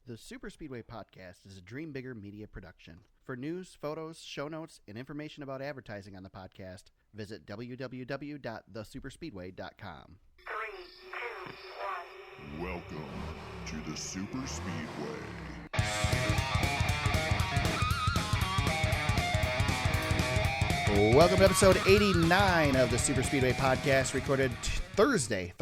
The Super Speedway Podcast is a Dream Bigger media production. For news, photos, show notes, and information about advertising on the podcast, visit www.thesuperspeedway.com. 3, 2, 1. Welcome to the Super Speedway. Welcome to episode 89 of the Super Speedway Podcast, recorded Thursday,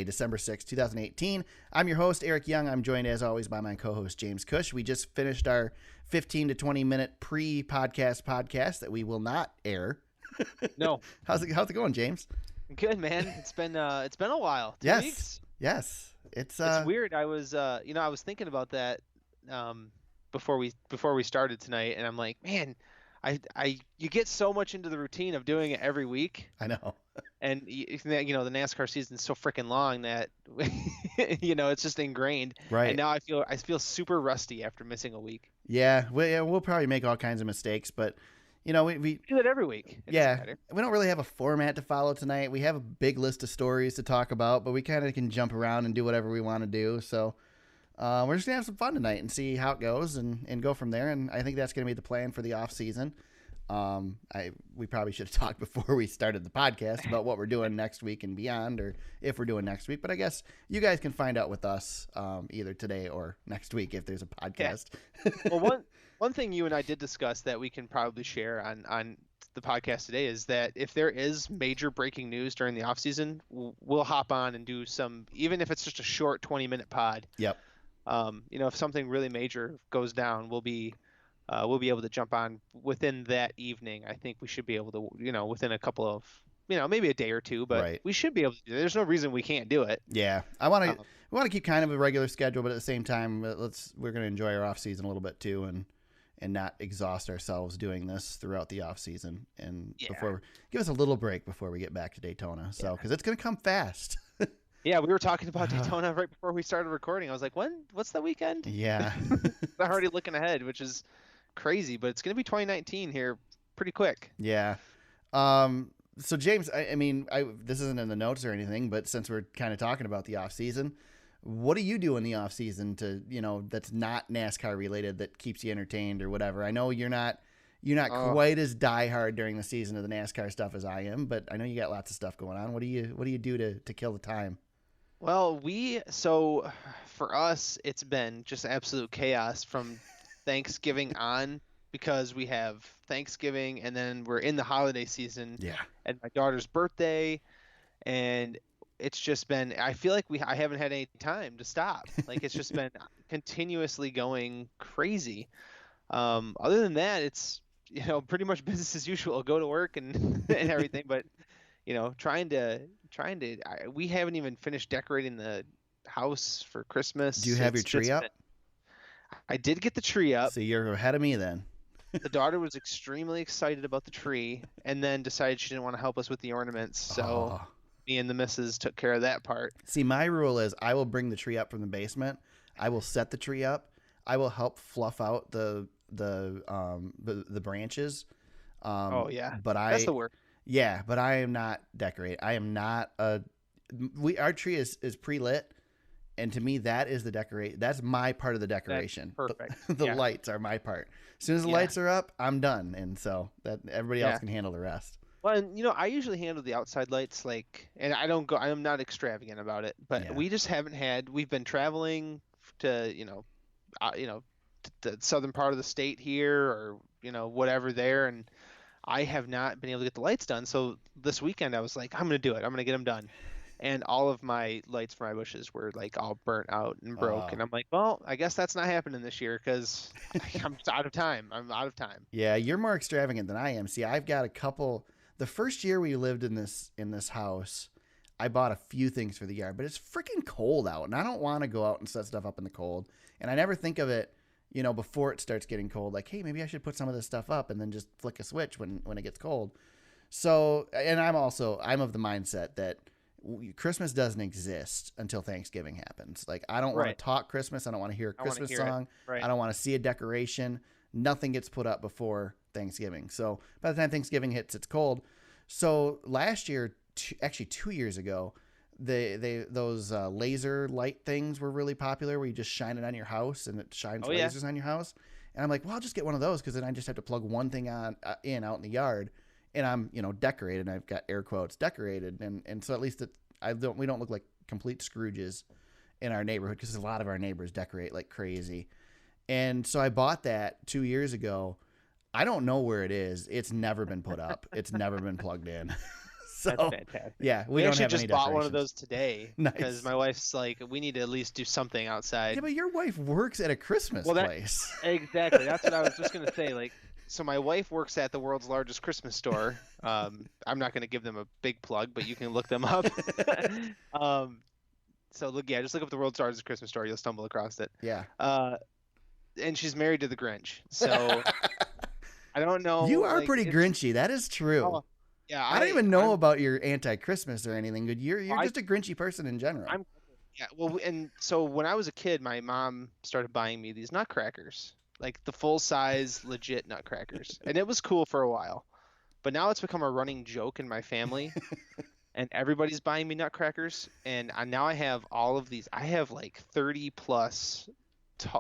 December 6, 2018. I'm your host, Eric Young. I'm joined, as always, by my co-host, James Cush. We just finished our 15 to 20-minute podcast that we will not air. No. How's it going, James? Good, man. It's been a while. 2 weeks? Yes. It's weird. I was thinking about that before we started tonight, and I'm like, man, you get so much into the routine of doing it every week. I know. And the NASCAR season is so freaking long that it's just ingrained. Right. And now I feel super rusty after missing a week. Yeah, we'll probably make all kinds of mistakes, but we do it every week. We don't really have a format to follow tonight. We have a big list of stories to talk about, but we kind of can jump around and do whatever we want to do. So we're just gonna have some fun tonight and see how it goes and go from there. And I think that's gonna be the plan for the off season. We probably should have talked before we started the podcast about what we're doing next week and beyond, or if we're doing next week. But I guess you guys can find out with us either today or next week if there's a podcast. Yeah. Well, one thing you and I did discuss that we can probably share on the podcast today is that if there is major breaking news during the off season, we'll hop on and do some, even if it's just a short 20-minute pod. Yep. If something really major goes down, we'll be able to jump on within that evening. I think we should be able to, within a couple of, maybe a day or two, but right. We should be able to do it. There's no reason we can't do it. Yeah. We want to keep kind of a regular schedule, but at the same time, we're going to enjoy our off season a little bit too, and not exhaust ourselves doing this throughout the off season. And give us a little break before we get back to Daytona. So, cause it's going to come fast. Yeah, we were talking about Daytona right before we started recording. I was like, what's the weekend? Yeah. I'm already looking ahead, which is crazy, but it's going to be 2019 here pretty quick. Yeah. So James, this isn't in the notes or anything, but since we're kind of talking about the off season, what do you do in the off season to, that's not NASCAR related that keeps you entertained or whatever? I know you're not quite as diehard during the season of the NASCAR stuff as I am, but I know you got lots of stuff going on. What do you do to kill the time? Well, so for us, it's been just absolute chaos from Thanksgiving on, because we have Thanksgiving and then we're in the holiday season. Yeah. And my daughter's birthday, and it's just been, I feel like I haven't had any time to stop. Like, it's just been continuously going crazy. Other than that, it's, pretty much business as usual. Go to work and everything, but we haven't even finished decorating the house for Christmas. Do you have your tree up? I did get the tree up. So you're ahead of me then. The daughter was extremely excited about the tree, and then decided she didn't want to help us with the ornaments. So me and the missus took care of that part. See, my rule is I will bring the tree up from the basement. I will set the tree up. I will help fluff out the branches. But that's the work. Yeah, but I am not decorating. I am not our tree is pre-lit, and to me that is the decorate. That's my part of the decoration. That's perfect. The lights are my part. As soon as the lights are up, I'm done, and so that everybody else can handle the rest. Well, and I usually handle the outside lights, and I'm not extravagant about it, but we just haven't had. We've been traveling to the southern part of the state here, or whatever there, and I have not been able to get the lights done. So this weekend I was like, I'm going to do it. I'm going to get them done. And all of my lights for my bushes were like all burnt out and broke. And I'm like, well, I guess that's not happening this year because I'm out of time. Yeah, you're more extravagant than I am. See, I've got a couple. The first year we lived in this house, I bought a few things for the yard, but it's freaking cold out, and I don't want to go out and set stuff up in the cold. And I never think of it, before it starts getting cold, like, hey, maybe I should put some of this stuff up and then just flick a switch when it gets cold. So, and I'm of the mindset that Christmas doesn't exist until Thanksgiving happens. Like, I don't want to talk Christmas. I don't want to hear a Christmas song. Right. I don't want to see a decoration. Nothing gets put up before Thanksgiving. So by the time Thanksgiving hits, it's cold. So last year, actually 2 years ago, those laser light things were really popular, where you just shine it on your house and it shines lasers on your house. And I'm like, well, I'll just get one of those, because then I just have to plug one thing on out in the yard, and I'm decorated. And I've got air quotes decorated, and so at least we don't look like complete Scrooges in our neighborhood, because a lot of our neighbors decorate like crazy. And so I bought that 2 years ago. I don't know where it is. It's never been put up. It's never been plugged in. So, that's fantastic. Yeah, we don't actually have just any bought one decorations. of those today because my wife's like, we need to at least do something outside. Yeah, but your wife works at a Christmas place. Exactly. That's what I was just gonna say. Like, so my wife works at the world's largest Christmas store. I'm not gonna give them a big plug, but you can look them up. So just look up the world's largest Christmas store. You'll stumble across it. Yeah. And she's married to the Grinch, so I don't know. You are pretty Grinchy. That is true. Oh, yeah, I don't even know about your anti-Christmas or anything. But you're just a Grinchy person in general. Well, and so when I was a kid, my mom started buying me these nutcrackers, like the full-size, legit nutcrackers, and it was cool for a while. But now it's become a running joke in my family, and everybody's buying me nutcrackers, and now I have all of these. I have like 30 plus,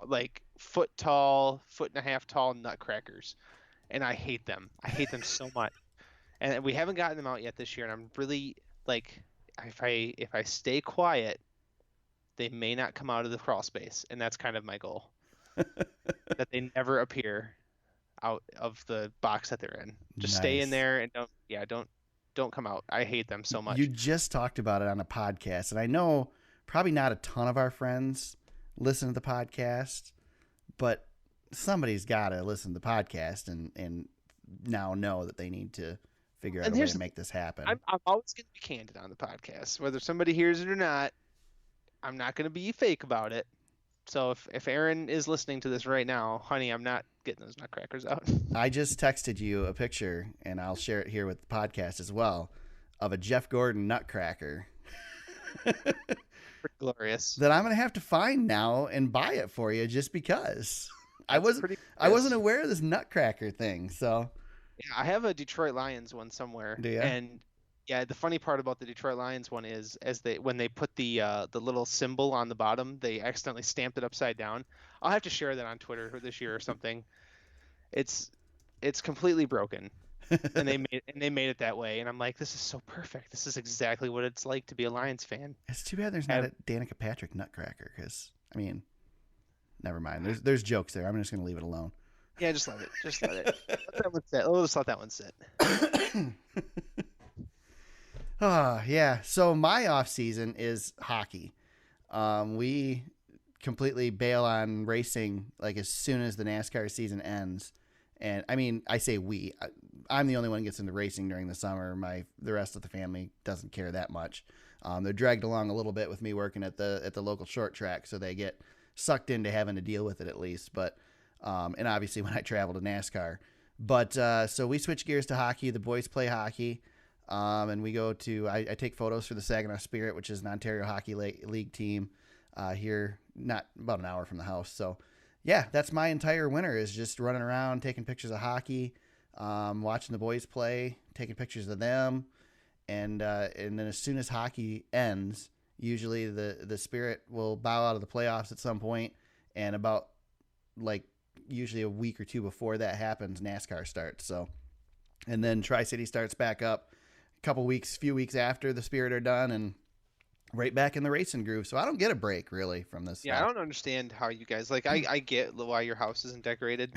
like foot and a half tall nutcrackers, and I hate them. I hate them so much. And we haven't gotten them out yet this year, and I'm really like, if I stay quiet, they may not come out of the crawl space, and that's kind of my goal. That they never appear out of the box that they're in. Just stay in there and don't come out. I hate them so much. You just talked about it on a podcast, and I know probably not a ton of our friends listen to the podcast, but somebody's got to listen to the podcast and now know that they need to figure out a way to make this happen. I'm always going to be candid on the podcast, whether somebody hears it or not. I'm not going to be fake about it. So if Aaron is listening to this right now, honey, I'm not getting those nutcrackers out. I just texted you a picture, and I'll share it here with the podcast as well, of a Jeff Gordon nutcracker. Pretty glorious. That I'm going to have to find now and buy it for you, just because. I wasn't aware of this nutcracker thing, so. Yeah, I have a Detroit Lions one somewhere. Do you? And yeah, the funny part about the Detroit Lions one is when they put the little symbol on the bottom, they accidentally stamped it upside down. I'll have to share that on Twitter this year or something. It's completely broken. and they made it that way, and I'm like, this is so perfect. This is exactly what it's like to be a Lions fan. It's too bad there's not a Danica Patrick nutcracker, because I mean, never mind. There's jokes there. I'm just gonna leave it alone. Yeah, just let it. Let that one sit. We'll just let that one sit. Yeah. So my off season is hockey. We completely bail on racing like as soon as the NASCAR season ends. And I mean, I say we. I'm the only one who gets into racing during the summer. The rest of the family doesn't care that much. They're dragged along a little bit with me working at the local short track, so they get sucked into having to deal with it at least. But and obviously when I travel to NASCAR. But so we switch gears to hockey. The boys play hockey. And we go to, I take photos for the Saginaw Spirit, which is an Ontario Hockey League team here, not about an hour from the house. So, yeah, that's my entire winter, is just running around, taking pictures of hockey, watching the boys play, taking pictures of them. And then as soon as hockey ends, usually the Spirit will bow out of the playoffs at some point, and about usually a week or two before that happens, NASCAR starts. So, and then Tri-City starts back up few weeks after the Spirit are done, and right back in the racing groove. So I don't get a break really from this. Yeah, stuff. I don't understand how you guys I get why your house isn't decorated.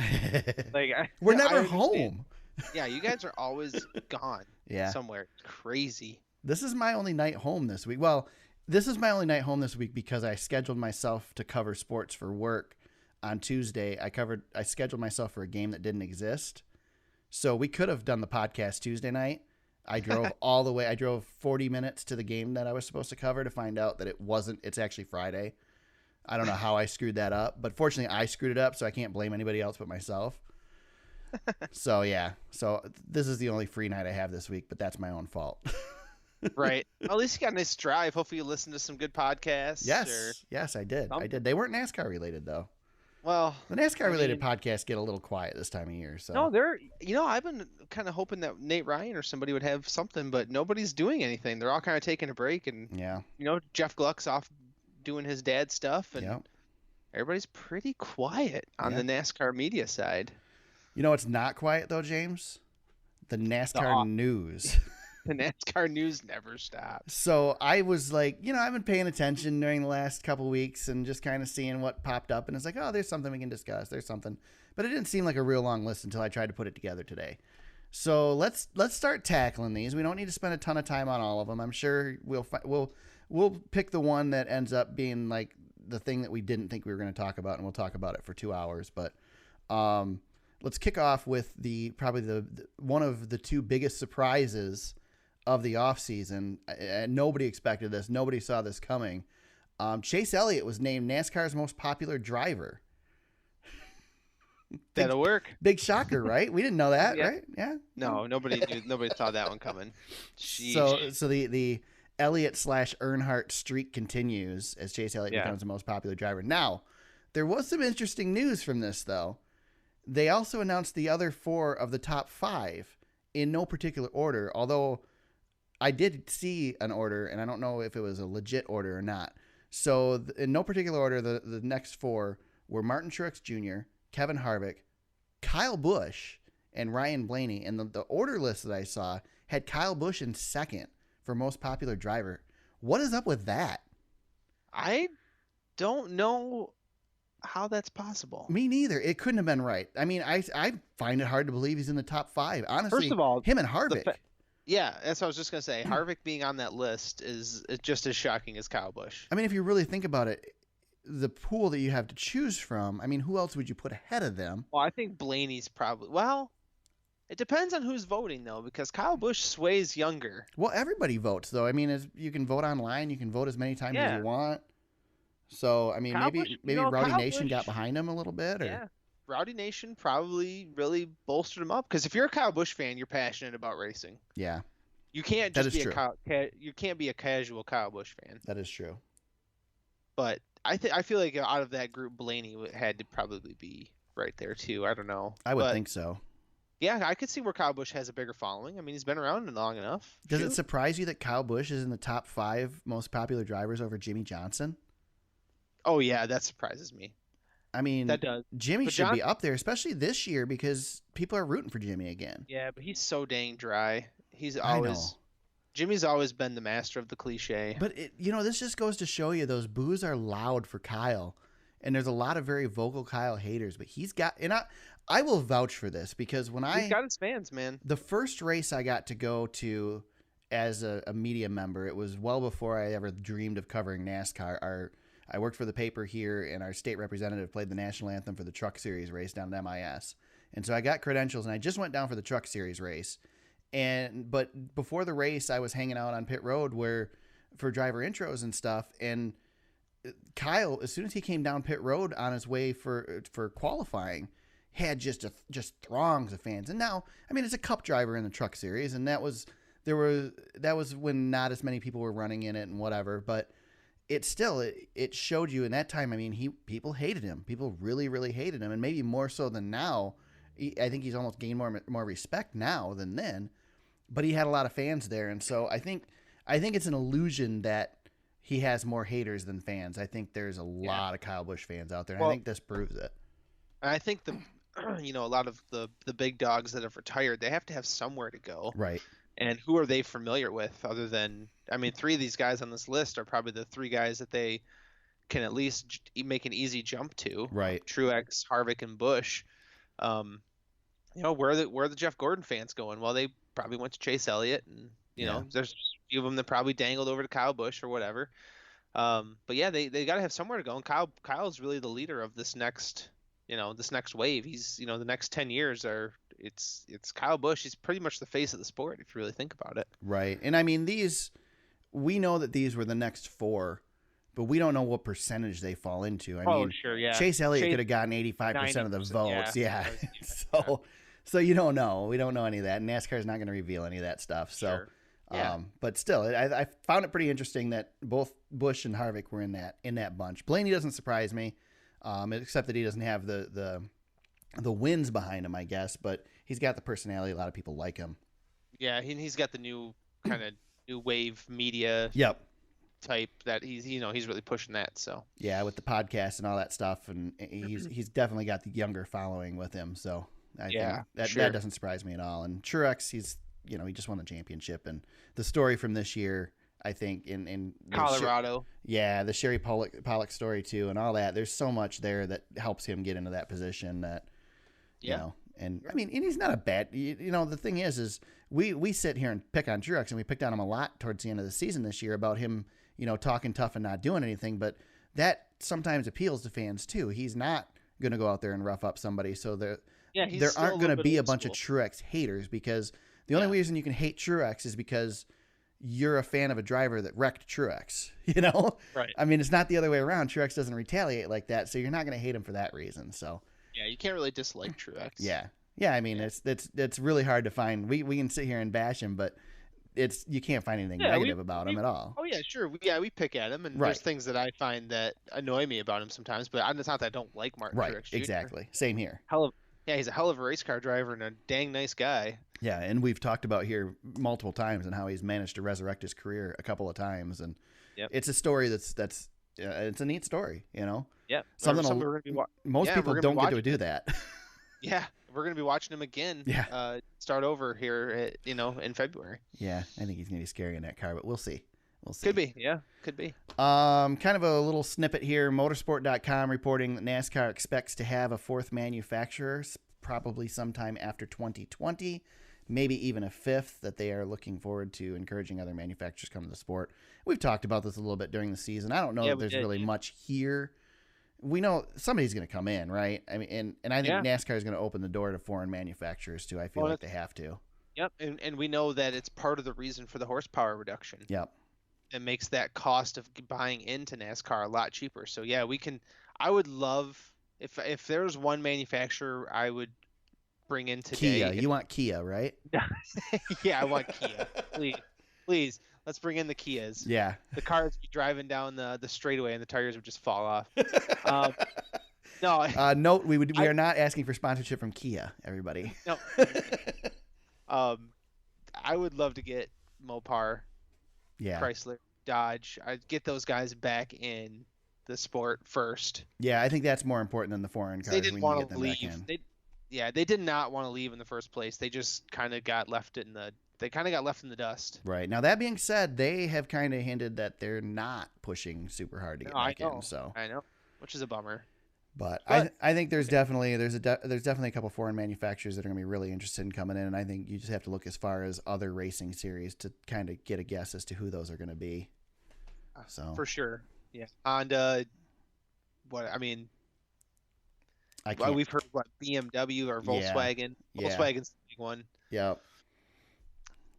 We're never home. Yeah, you guys are always gone. Yeah, somewhere. It's crazy. This is my only night home this week. Well, this is my only night home this week because I scheduled myself to cover sports for work on Tuesday. I scheduled myself for a game that didn't exist. So we could have done the podcast Tuesday night. I drove all the way. I drove 40 minutes to the game that I was supposed to cover to find out that it wasn't. It's actually Friday. I don't know how I screwed that up, but fortunately I screwed it up, so I can't blame anybody else but myself. So, yeah. So this is the only free night I have this week, but that's my own fault. Right. Well, at least you got a nice drive. Hopefully you listened to some good podcasts. Yes, I did. They weren't NASCAR related, though. Well, The NASCAR related podcasts get a little quiet this time of year. So no, they're I've been kind of hoping that Nate Ryan or somebody would have something, but nobody's doing anything. They're all kind of taking a break, and yeah, Jeff Gluck's off doing his dad stuff, and yeah. everybody's pretty quiet on the NASCAR media side. You know what's not quiet though, James? The NASCAR news. The NASCAR news never stops. So I was like, I've been paying attention during the last couple weeks and just kind of seeing what popped up. And it's like, oh, there's something we can discuss. There's something. But it didn't seem like a real long list until I tried to put it together today. So let's start tackling these. We don't need to spend a ton of time on all of them. I'm sure we'll pick the one that ends up being like the thing that we didn't think we were going to talk about, and we'll talk about it for 2 hours. But let's kick off with probably the one of the two biggest surprises of the offseason. Nobody expected this. Nobody saw this coming. Chase Elliott was named NASCAR's most popular driver. That'll work. Big shocker, right? We didn't know that, Yeah. right? Yeah. No, nobody knew. Nobody saw that one coming. Sheesh. So the Elliott / Earnhardt streak continues as Chase Elliott becomes the most popular driver. Now, there was some interesting news from this, though. They also announced the other 4 of the top 5 in no particular order, although I did see an order, and I don't know if it was a legit order or not. So in no particular order, the next 4 were Martin Truex Jr., Kevin Harvick, Kyle Busch, and Ryan Blaney. And the order list that I saw had Kyle Busch in second for most popular driver. What is up with that? I don't know how that's possible. Me neither. It couldn't have been right. I mean, I find it hard to believe he's in the top 5. Honestly, first of all, him and Harvick. Yeah, that's what I was just going to say. Harvick being on that list is just as shocking as Kyle Busch. I mean, if you really think about it, the pool that you have to choose from, I mean, who else would you put ahead of them? Well, I think Blaney's probably... Well, it depends on who's voting, though, because Kyle Busch sways younger. Well, everybody votes, though. I mean, you can vote online. You can vote as many times as you want. So, I mean, maybe Rowdy Kyle Nation Busch got behind him a little bit? Or? Yeah. Rowdy Nation probably really bolstered him up, because if you're a Kyle Busch fan, you're passionate about racing. Yeah. You can't just you can't be a casual Kyle Busch fan. That is true. But I feel like out of that group, Blaney had to probably be right there too. I don't know. I would think so. Yeah, I could see where Kyle Busch has a bigger following. I mean, he's been around long enough. Does it surprise you that Kyle Busch is in the top 5 most popular drivers over Jimmy Johnson? Oh yeah, that surprises me. I mean, that does. Jimmy should be up there, especially this year, because people are rooting for Jimmy again. Yeah, but he's so dang dry. Jimmy's always been the master of the cliche. But this just goes to show you those boos are loud for Kyle, and there's a lot of very vocal Kyle haters. But he's got, and I will vouch for this, because he's got his fans, man. The first race I got to go to as a media member, it was well before I ever dreamed of covering NASCAR. I worked for the paper here, and our state representative played the national anthem for the Truck Series race down at MIS. And so I got credentials, and I just went down for the Truck Series race. But before the race, I was hanging out on pit road for driver intros and stuff. And Kyle, as soon as he came down pit road on his way for qualifying, had just throngs of fans. And now, I mean, it's a Cup driver in the Truck Series, and that was when not as many people were running in it and whatever. But it showed you in that time. I mean, people hated him. People really, really hated him, and maybe more so than now. I think he's almost gained more respect now than then. But he had a lot of fans there, and so I think it's an illusion that he has more haters than fans. I think there's a lot of Kyle Busch fans out there, and I think this proves it. I think a lot of the big dogs that have retired, they have to have somewhere to go. Right. And who are they familiar with other than, I mean, 3 of these guys on this list are probably the 3 guys that they can at least make an easy jump to. Right. Truex, Harvick, and Busch. Where are the Jeff Gordon fans going? Well, they probably went to Chase Elliott, and there's a few of them that probably dangled over to Kyle Busch or whatever. But yeah, they got to have somewhere to go. And Kyle's really the leader of this next wave. He's the next 10 years it's Kyle Busch. He's pretty much the face of the sport if you really think about it. Right. And I mean, we know that these were the next 4. But we don't know what percentage they fall into. I mean, sure, yeah. Chase Elliott could have gotten 85% of the votes. Yeah. So you don't know. We don't know any of that. And NASCAR is not going to reveal any of that stuff. So, sure. Yeah. But still, I found it pretty interesting that both Busch and Harvick were in that bunch. Blaney doesn't surprise me. except that he doesn't have the wins behind him, I guess. But he's got the personality. A lot of people like him. Yeah, he's got the new kind of new wave media Yep. type that he's really pushing that. So yeah, with the podcast and all that stuff, and he's definitely got the younger following with him. So I think that doesn't surprise me at all. And Truex, he just won the championship, and the story from this year, I think in Colorado, the Sherry Pollock story too, and all that. There's so much there that helps him get into that position that you know. And I mean, and he's not a bad. The thing is we sit here and pick on Truex, and we picked on him a lot towards the end of the season this year about him, talking tough and not doing anything. But that sometimes appeals to fans too. He's not going to go out there and rough up somebody. So there aren't going to be a bunch of Truex haters, because the only reason you can hate Truex is because you're a fan of a driver that wrecked Truex. Right. I mean, it's not the other way around. Truex doesn't retaliate like that, so you're not going to hate him for that reason. So. Yeah, you can't really dislike Truex. Yeah. I mean, it's really hard to find. We can sit here and bash him, but you can't find anything negative about him at all. Oh yeah, sure. We pick at him, and there's things that I find that annoy me about him sometimes. But it's not that I don't like Martin Truex Jr. Exactly. Same here. He's a hell of a race car driver and a dang nice guy. Yeah, and we've talked about here multiple times and how he's managed to resurrect his career a couple of times, and it's a story that's it's a neat story. Yeah. Most people don't get to do that. Yeah, we're going to be watching him again. Yeah. Start over here, in February. Yeah, I think he's going to be scary in that car, but we'll see. Could be, yeah, could be. Kind of a little snippet here. Motorsport.com reporting that NASCAR expects to have a fourth manufacturer, probably sometime after 2020, maybe even a fifth, that they are looking forward to encouraging other manufacturers to come to the sport. We've talked about this a little bit during the season. I don't know if there's really much here. We know somebody's going to come in, right? I mean, and I think NASCAR is going to open the door to foreign manufacturers too. I feel like they have to. Yep, and we know that it's part of the reason for the horsepower reduction. Yep. It makes that cost of buying into NASCAR a lot cheaper. So yeah, I would love if there was one manufacturer I would bring in today. Kia. You want Kia, right? Yeah, I want Kia. Please. Let's bring in the Kias. Yeah. The cars be driving down the straightaway and the tires would just fall off. No. Note, we are not asking for sponsorship from Kia, everybody. No. I would love to get Mopar, Chrysler, Dodge. I'd get those guys back in the sport first. Yeah, I think that's more important than the foreign cars. They didn't want to leave. They did not want to leave in the first place. They just kind of got left in the dust. Right. Now, that being said, they have kind of hinted that they're not pushing super hard to get back in. So I know, which is a bummer. But I think there's definitely a couple foreign manufacturers that are going to be really interested in coming in, and I think you just have to look as far as other racing series to kind of get a guess as to who those are going to be. So for sure, yeah. And we've heard BMW or Volkswagen. Yeah. Volkswagen's the big one. Yep.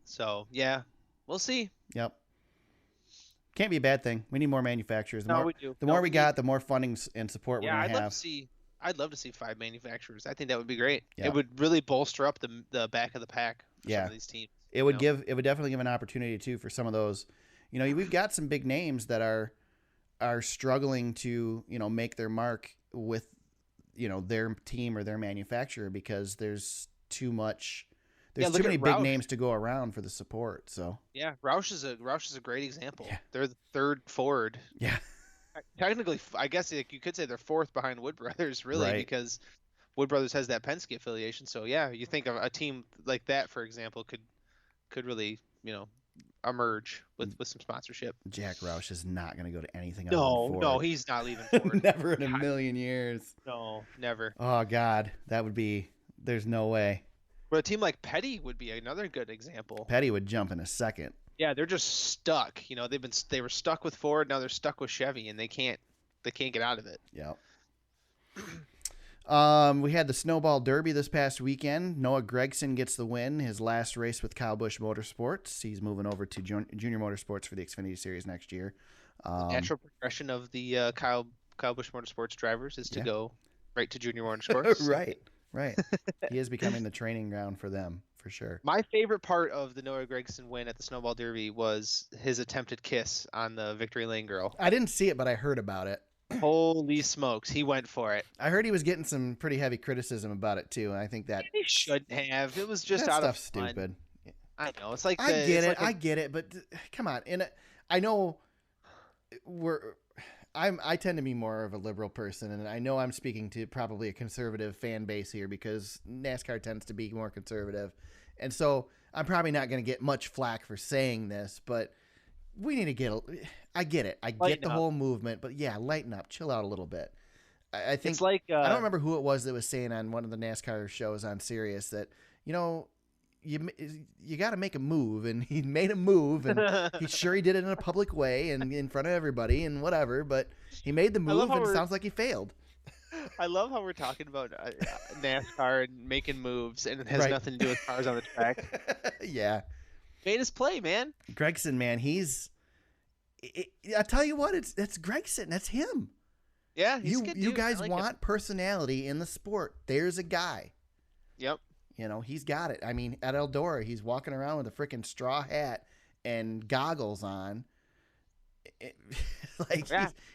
So yeah, we'll see. Yep. Can't be a bad thing. We need more manufacturers. We do. The more we got, the more funding and support we're going to have. I'd love to see 5 manufacturers. I think that would be great. Yep. It would really bolster up the back of the pack for some of these teams. It would definitely give an opportunity too for some of those. We've got some big names that are struggling to, make their mark with, their team or their manufacturer because there's too much. There's too many big names to go around for the support. So yeah, Roush is a great example. Yeah. They're the third Ford. Yeah. Technically, I guess you could say they're fourth behind Wood Brothers, really, because Wood Brothers has that Penske affiliation. So yeah, you think of a team like that, for example, could really emerge with some sponsorship. Jack Roush is not going to go to anything. No, he's not leaving Ford. Never in a million years. No, never. Oh God, that would be. There's no way. But a team like Petty would be another good example. Petty would jump in a second. Yeah, they're just stuck. They were stuck with Ford, now they're stuck with Chevy, and they can't get out of it. Yeah. We had the Snowball Derby this past weekend. Noah Gragson gets the win. His last race with Kyle Busch Motorsports. He's moving over to Junior Motorsports for the Xfinity Series next year. The natural progression of the Kyle Busch Motorsports drivers is to go right to Junior Motorsports. Right. He is becoming the training ground for them, for sure. My favorite part of the Noah Gragson win at the Snowball Derby was his attempted kiss on the Victory Lane girl. I didn't see it, but I heard about it. Holy smokes, he went for it. I heard he was getting some pretty heavy criticism about it too, and I think that He shouldn't have. It was just that out of stuff's fun. stupid. I know. It's like I get it. like I get it, but come on. And I know I tend to be more of a liberal person, and I know I'm speaking to probably a conservative fan base here because NASCAR tends to be more conservative, and so I'm probably not going to get much flack for saying this, but we need to get. I get it. I get the whole movement, but yeah, lighten up, chill out a little bit. I think it's like I don't remember who it was that was saying on one of the NASCAR shows on Sirius that you got to make a move, and he made a move, and he did it in a public way and in front of everybody and whatever, but he made the move, and it sounds like he failed. I love how we're talking about NASCAR and making moves, and it has nothing to do with cars on the track. Yeah. Made his play, man. Gregson, man, I tell you what, that's Gregson. That's him. Yeah, he's good. You guys want personality in the sport. There's a guy. Yep. He's got it. I mean, at Eldora, he's walking around with a freaking straw hat and goggles on.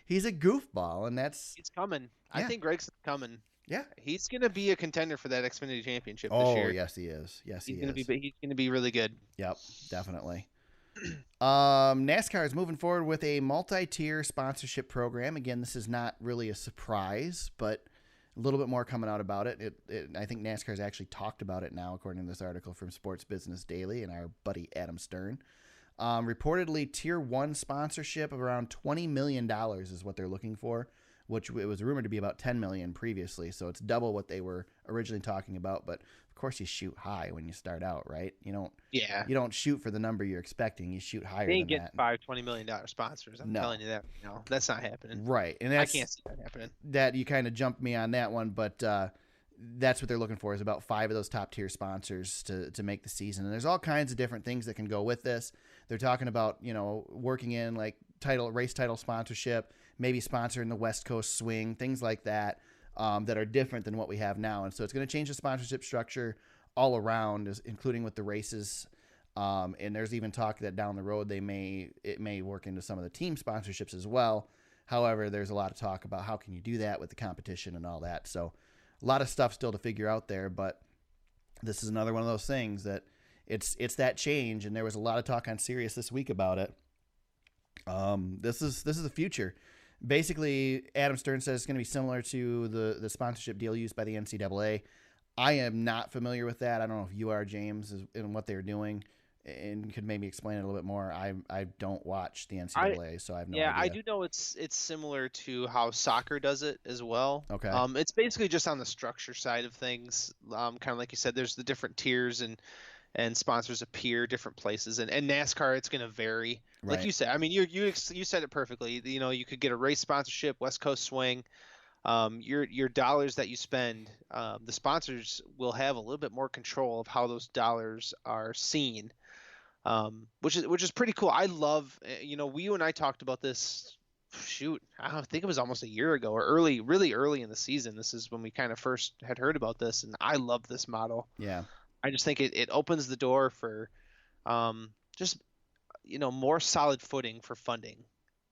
He's a goofball, and he's coming. Yeah. I think Gregson's coming. Yeah, he's gonna be a contender for that Xfinity Championship this year. Oh, yes, he is. Yes, he's gonna be really good. Yep, definitely. NASCAR is moving forward with a multi-tier sponsorship program. Again, this is not really a surprise, but a little bit more coming out about it. I think NASCAR has actually talked about it now, according to this article from Sports Business Daily and our buddy Adam Stern. Reportedly, Tier 1 sponsorship of around $20 million is what they're looking for, which it was rumored to be about $10 million previously, so it's double what they were originally talking about. But of course, you shoot high when you start out, right? You don't shoot for the number you're expecting. You shoot higher. They ain't getting $20 million sponsors. I'm telling you that. No, that's not happening. Right, and I can't see that happening. That you kind of jumped me on that one, but that's what they're looking for, is about 5 of those top tier sponsors to make the season. And there's all kinds of different things that can go with this. They're talking about working in like race title sponsorship, maybe sponsoring the West Coast Swing, things like that. That are different than what we have now. And so it's going to change the sponsorship structure all around, including with the races. And there's even talk that down the road it may work into some of the team sponsorships as well. However, there's a lot of talk about how can you do that with the competition and all that. So a lot of stuff still to figure out there, but this is another one of those things that it's that change. And there was a lot of talk on Sirius this week about it. This is the future. Basically, Adam Stern says it's going to be similar to the sponsorship deal used by the NCAA. I am not familiar with that. I don't know if you are, James, and what they're doing, and could maybe explain it a little bit more. I don't watch the NCAA, so I have no idea. Yeah, I do know it's similar to how soccer does it as well. Okay. It's basically just on the structure side of things. Kind of like you said, there's the different tiers and sponsors appear different places, and NASCAR, it's going to vary. Like you said, I mean, you said it perfectly. You could get a race sponsorship, West Coast Swing. Your dollars that you spend, the sponsors will have a little bit more control of how those dollars are seen, which is pretty cool. I love, you and I talked about this. Shoot, I think it was almost a year ago, or really early in the season. This is when we kind of first had heard about this, and I love this model. Yeah. I just think it opens the door for more solid footing for funding.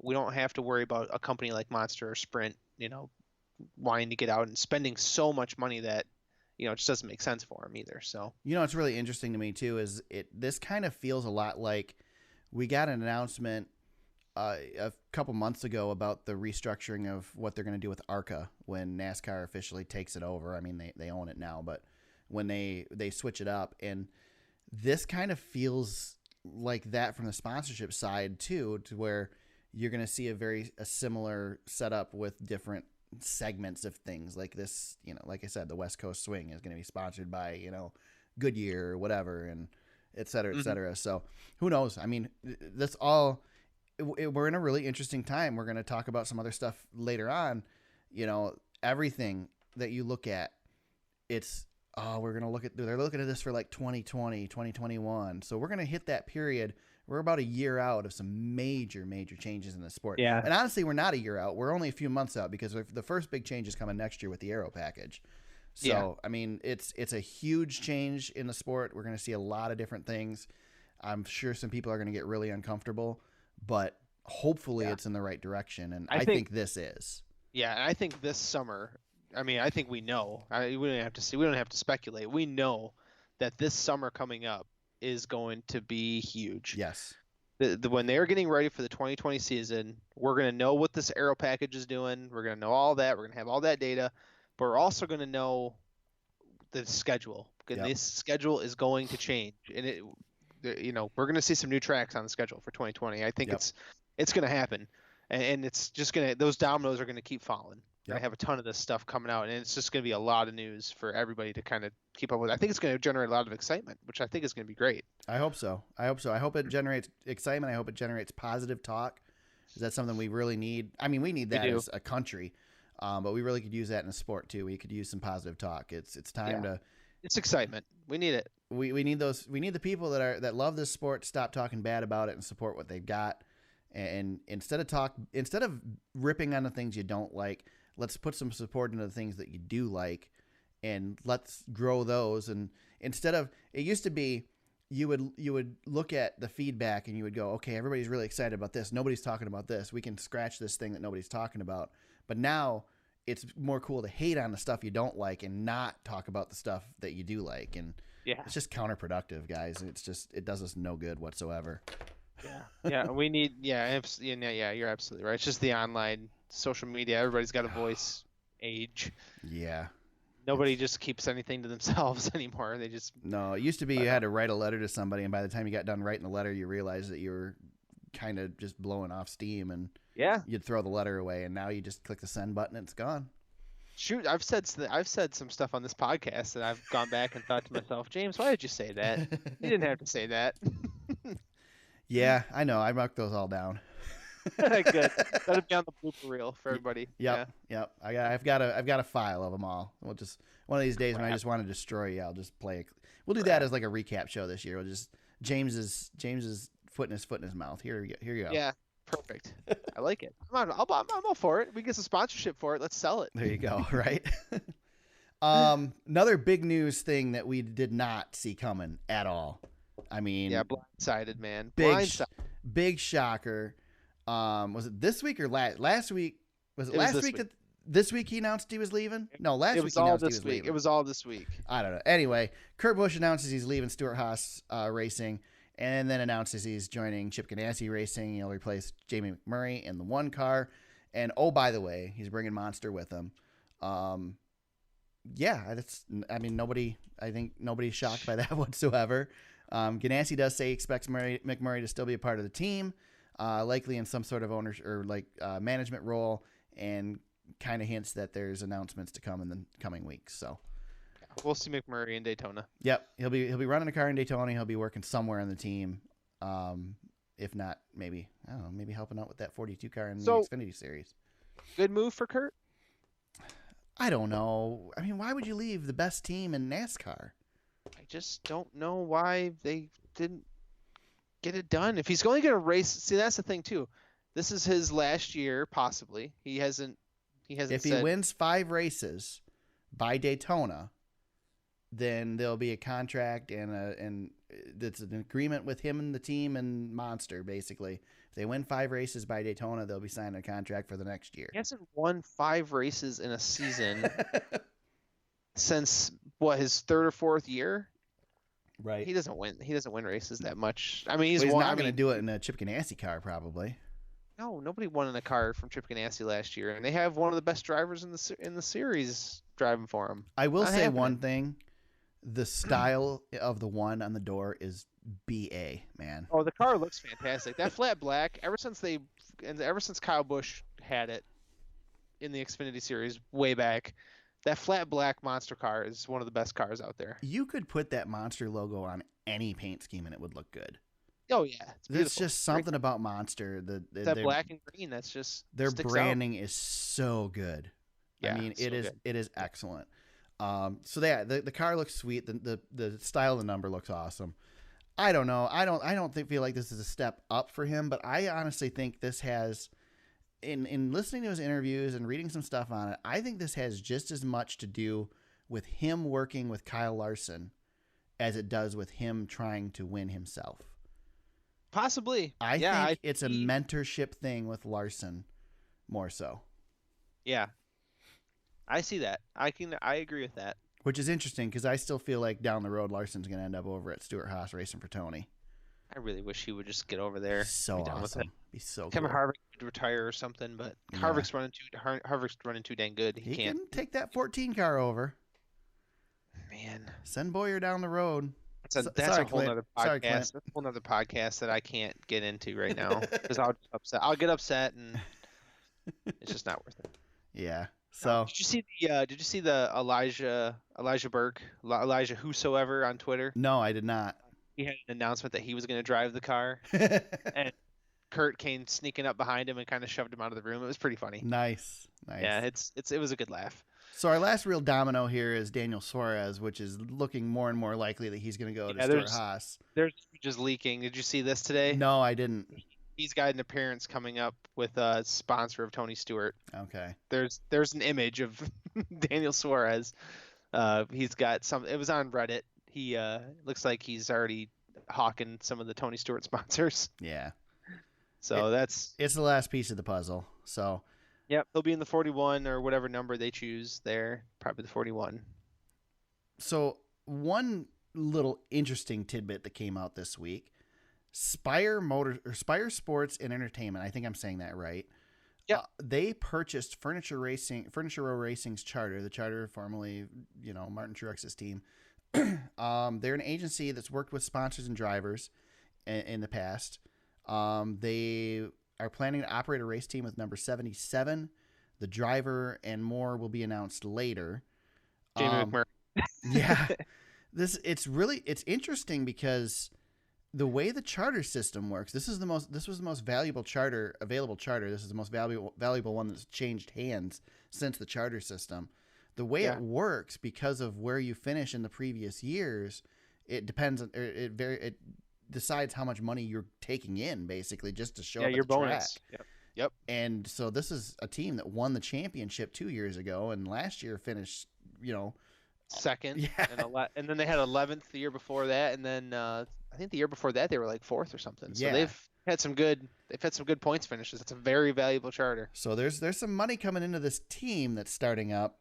We don't have to worry about a company like Monster or Sprint, wanting to get out and spending so much money that, it just doesn't make sense for them either. So, it's really interesting to me too, is this kind of feels a lot like we got an announcement a couple months ago about the restructuring of what they're going to do with ARCA when NASCAR officially takes it over. I mean, they own it now, but when they switch it up, and this kind of feels like that from the sponsorship side too, to where you're going to see a similar setup with different segments of things like this. Like I said, the West Coast Swing is going to be sponsored by Goodyear or whatever, and et cetera, et cetera. So who knows? I mean, that's all. We're in a really interesting time. We're going to talk about some other stuff later on. Everything that you look at, they're looking at this for like 2020, 2021. So we're going to hit that period. We're about a year out of some major, major changes in the sport. Yeah. And honestly, we're not a year out. We're only a few months out, because the first big change is coming next year with the Aero package. So, yeah. I mean, it's a huge change in the sport. We're going to see a lot of different things. I'm sure some people are going to get really uncomfortable, but hopefully it's in the right direction. And I think this is. Yeah, and I think this summer, I mean, I think we know. We don't have to see. We don't have to speculate. We know that this summer coming up is going to be huge. Yes. When they're getting ready for the 2020 season, we're going to know what this aero package is doing. We're going to know all that. We're going to have all that data, but we're also going to know the schedule. And Yep. this schedule is going to change, and we're going to see some new tracks on the schedule for 2020. I think Yep. it's going to happen, and it's just those dominoes are going to keep falling. We're Yep. going to have a ton of this stuff coming out, and it's just going to be a lot of news for everybody to kind of keep up with. I think it's going to generate a lot of excitement, which I think is going to be great. I hope so. I hope it generates excitement. I hope it generates positive talk. Is that something we really need? I mean, we need that as a country, but we really could use that in a sport too. We could use some positive talk. It's time to. It's excitement. We need it. We need those. We need the people that love this sport to stop talking bad about it and support what they've got. And instead of ripping on the things you don't like, let's put some support into the things that you do like, and let's grow those. And instead of, it used to be, you would look at the feedback and you would go, okay, everybody's really excited about this. Nobody's talking about this. We can scratch this thing that nobody's talking about. But now it's more cool to hate on the stuff you don't like and not talk about the stuff that you do like. And it's just counterproductive, guys. It does us no good whatsoever. We need, you're absolutely right. It's just the online social media. Everybody's got a voice age. Yeah. Nobody just keeps anything to themselves anymore. They just. No, it used to be you had to write a letter to somebody, and by the time you got done writing the letter, you realized that you were kind of just blowing off steam, and you'd throw the letter away, and now you just click the send button and it's gone. Shoot, I've said some stuff on this podcast that I've gone back and thought to myself, James, why did you say that? You didn't have to say that. Yeah, I know. I marked those all down. Good. That'll be on the blooper reel for everybody. Yep. I've got a file of them all. We'll just one of these days when I just want to destroy you, I'll just play it. We'll do that as like a recap show this year. We'll just James's foot in his mouth. Here you go. Yeah, perfect. I like it. I'm all for it. We get some sponsorship for it. Let's sell it. There you go. Right. Another big news thing that we did not see coming at all. I mean, blindsided, man. Big shocker. Was it this week or last week? Was it last week that this week he announced he was leaving? No, last week he announced he was leaving. It was all this week. I don't know. Anyway, Kurt Busch announces he's leaving Stewart-Haas Racing, and then announces he's joining Chip Ganassi Racing. He'll replace Jamie McMurray in the one car. And oh, by the way, he's bringing Monster with him. Nobody's shocked by that whatsoever. Ganassi does say he expects McMurray to still be a part of the team, likely in some sort of ownership or management role, and kind of hints that there's announcements to come in the coming weeks. So we'll see McMurray in Daytona. Yep, he'll be running a car in Daytona. He'll be working somewhere on the team. If not, maybe helping out with that 42 car in the Xfinity Series. Good move for Kurt. I don't know. I mean, why would you leave the best team in NASCAR? I just don't know why they didn't get it done. If he's only going to race, see, that's the thing too. This is his last year, possibly. He hasn't. If he wins 5 races by Daytona, then there'll be a contract and it's an agreement with him and the team and Monster. Basically, if they win 5 races by Daytona, they'll be signing a contract for the next year. He hasn't won 5 races in a season since his 3rd or 4th year. Right. He doesn't win races that much. I mean, he's not going to do it in a Chip Ganassi car, probably. No, nobody won in a car from Chip Ganassi last year, and they have one of the best drivers in the series driving for him. I will say one thing: the style of the one on the door is BA, man. Oh, the car looks fantastic. That flat black, ever since Kyle Busch had it in the Xfinity Series way back, that flat black Monster car is one of the best cars out there. You could put that Monster logo on any paint scheme and it would look good. Oh yeah, it's just something about Monster. That black and green. That's just their branding is so good. Yeah, I mean, it is excellent. The car looks sweet. The style of the number looks awesome. I don't know. I don't feel like this is a step up for him, but I honestly think this has, in listening to his interviews and reading some stuff on it, I think this has just as much to do with him working with Kyle Larson as it does with him trying to win himself. Possibly. I think it's a mentorship thing with Larson more so. Yeah, I see that. I agree with that. Which is interesting because I still feel like down the road Larson's going to end up over at Stewart Haas racing for Tony. I really wish he would just get over Be there. so Be done with it. awesome. Be so Kevin cool. Harvick could retire or something, but Yeah. Harvick's running too dang good. He Can't. can take that 14 car over. Man, Send Boyer down the road. that's Sorry, a whole Clint. nother Sorry, podcast. Clint. That's a whole nother podcast that I can't get into right now because I'll just upset. I'll get upset and it's just not worth it. Yeah. So Did you see the Elijah Burke, Elijah whosoever on Twitter? no, I did not. He had an announcement that he was going to drive the car, and Kurt came sneaking up behind him and kind of shoved him out of the room. It was pretty funny. Nice. Yeah, it was a good laugh. So our last real domino here is Daniel Suarez, which is looking more and more likely that he's going to go to Stewart Haas. There's just leaking. Did you see this today? No, I didn't. He's got an appearance coming up with a sponsor of Tony Stewart. Okay. There's an image of Daniel Suarez. He's got some. It was on Reddit. He looks like he's already hawking some of the Tony Stewart sponsors. Yeah. So it's the last piece of the puzzle. So. Yep, he'll be in the 41 or whatever number they choose there. Probably the 41. So one little interesting tidbit that came out this week. Spire Sports and Entertainment, I think I'm saying that right. Yeah. They purchased Furniture Row Racing's charter, the charter formerly, Martin Truex's team. They're an agency that's worked with sponsors and drivers in the past. They are planning to operate a race team with number 77. The driver and more will be announced later. Jamie McMurray. Yeah. It's interesting because the way the charter system works, this was the most available charter. This is the most valuable one that's changed hands since the charter system. The way it works, because of where you finish in the previous years, it depends on it decides how much money you're taking in, basically, just to show up at your the bonus. track. Yep. And so this is a team that won the championship 2 years ago, and last year finished, second. Yeah. And then they had 11th the year before that, and then I think the year before that they were like 4th or something. So Yeah. they've had some good points finishes. It's a very valuable charter. So there's some money coming into this team that's starting up.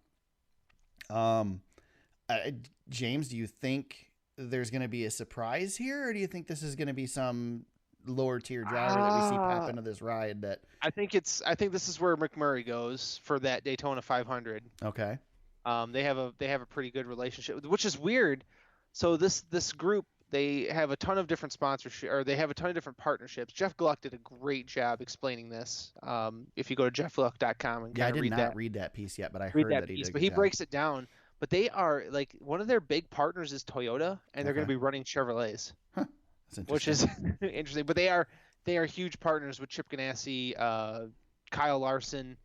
James, do you think there's going to be a surprise here, or do you think this is going to be some lower tier driver that we see pop into this ride? That I think this is where McMurray goes for that Daytona 500. Okay. They have a pretty good relationship, which is weird. So this group, they have a ton of different sponsorship, or they have a ton of different partnerships. Jeff Gluck did a great job explaining this. If you go to jeffgluck.com and I did not read that piece yet, but I heard that he did. But he breaks it down. But they are like, one of their big partners is Toyota, and they're going to be running Chevrolets, That's interesting. which is interesting. But they are huge partners with Chip Ganassi, Kyle Larson,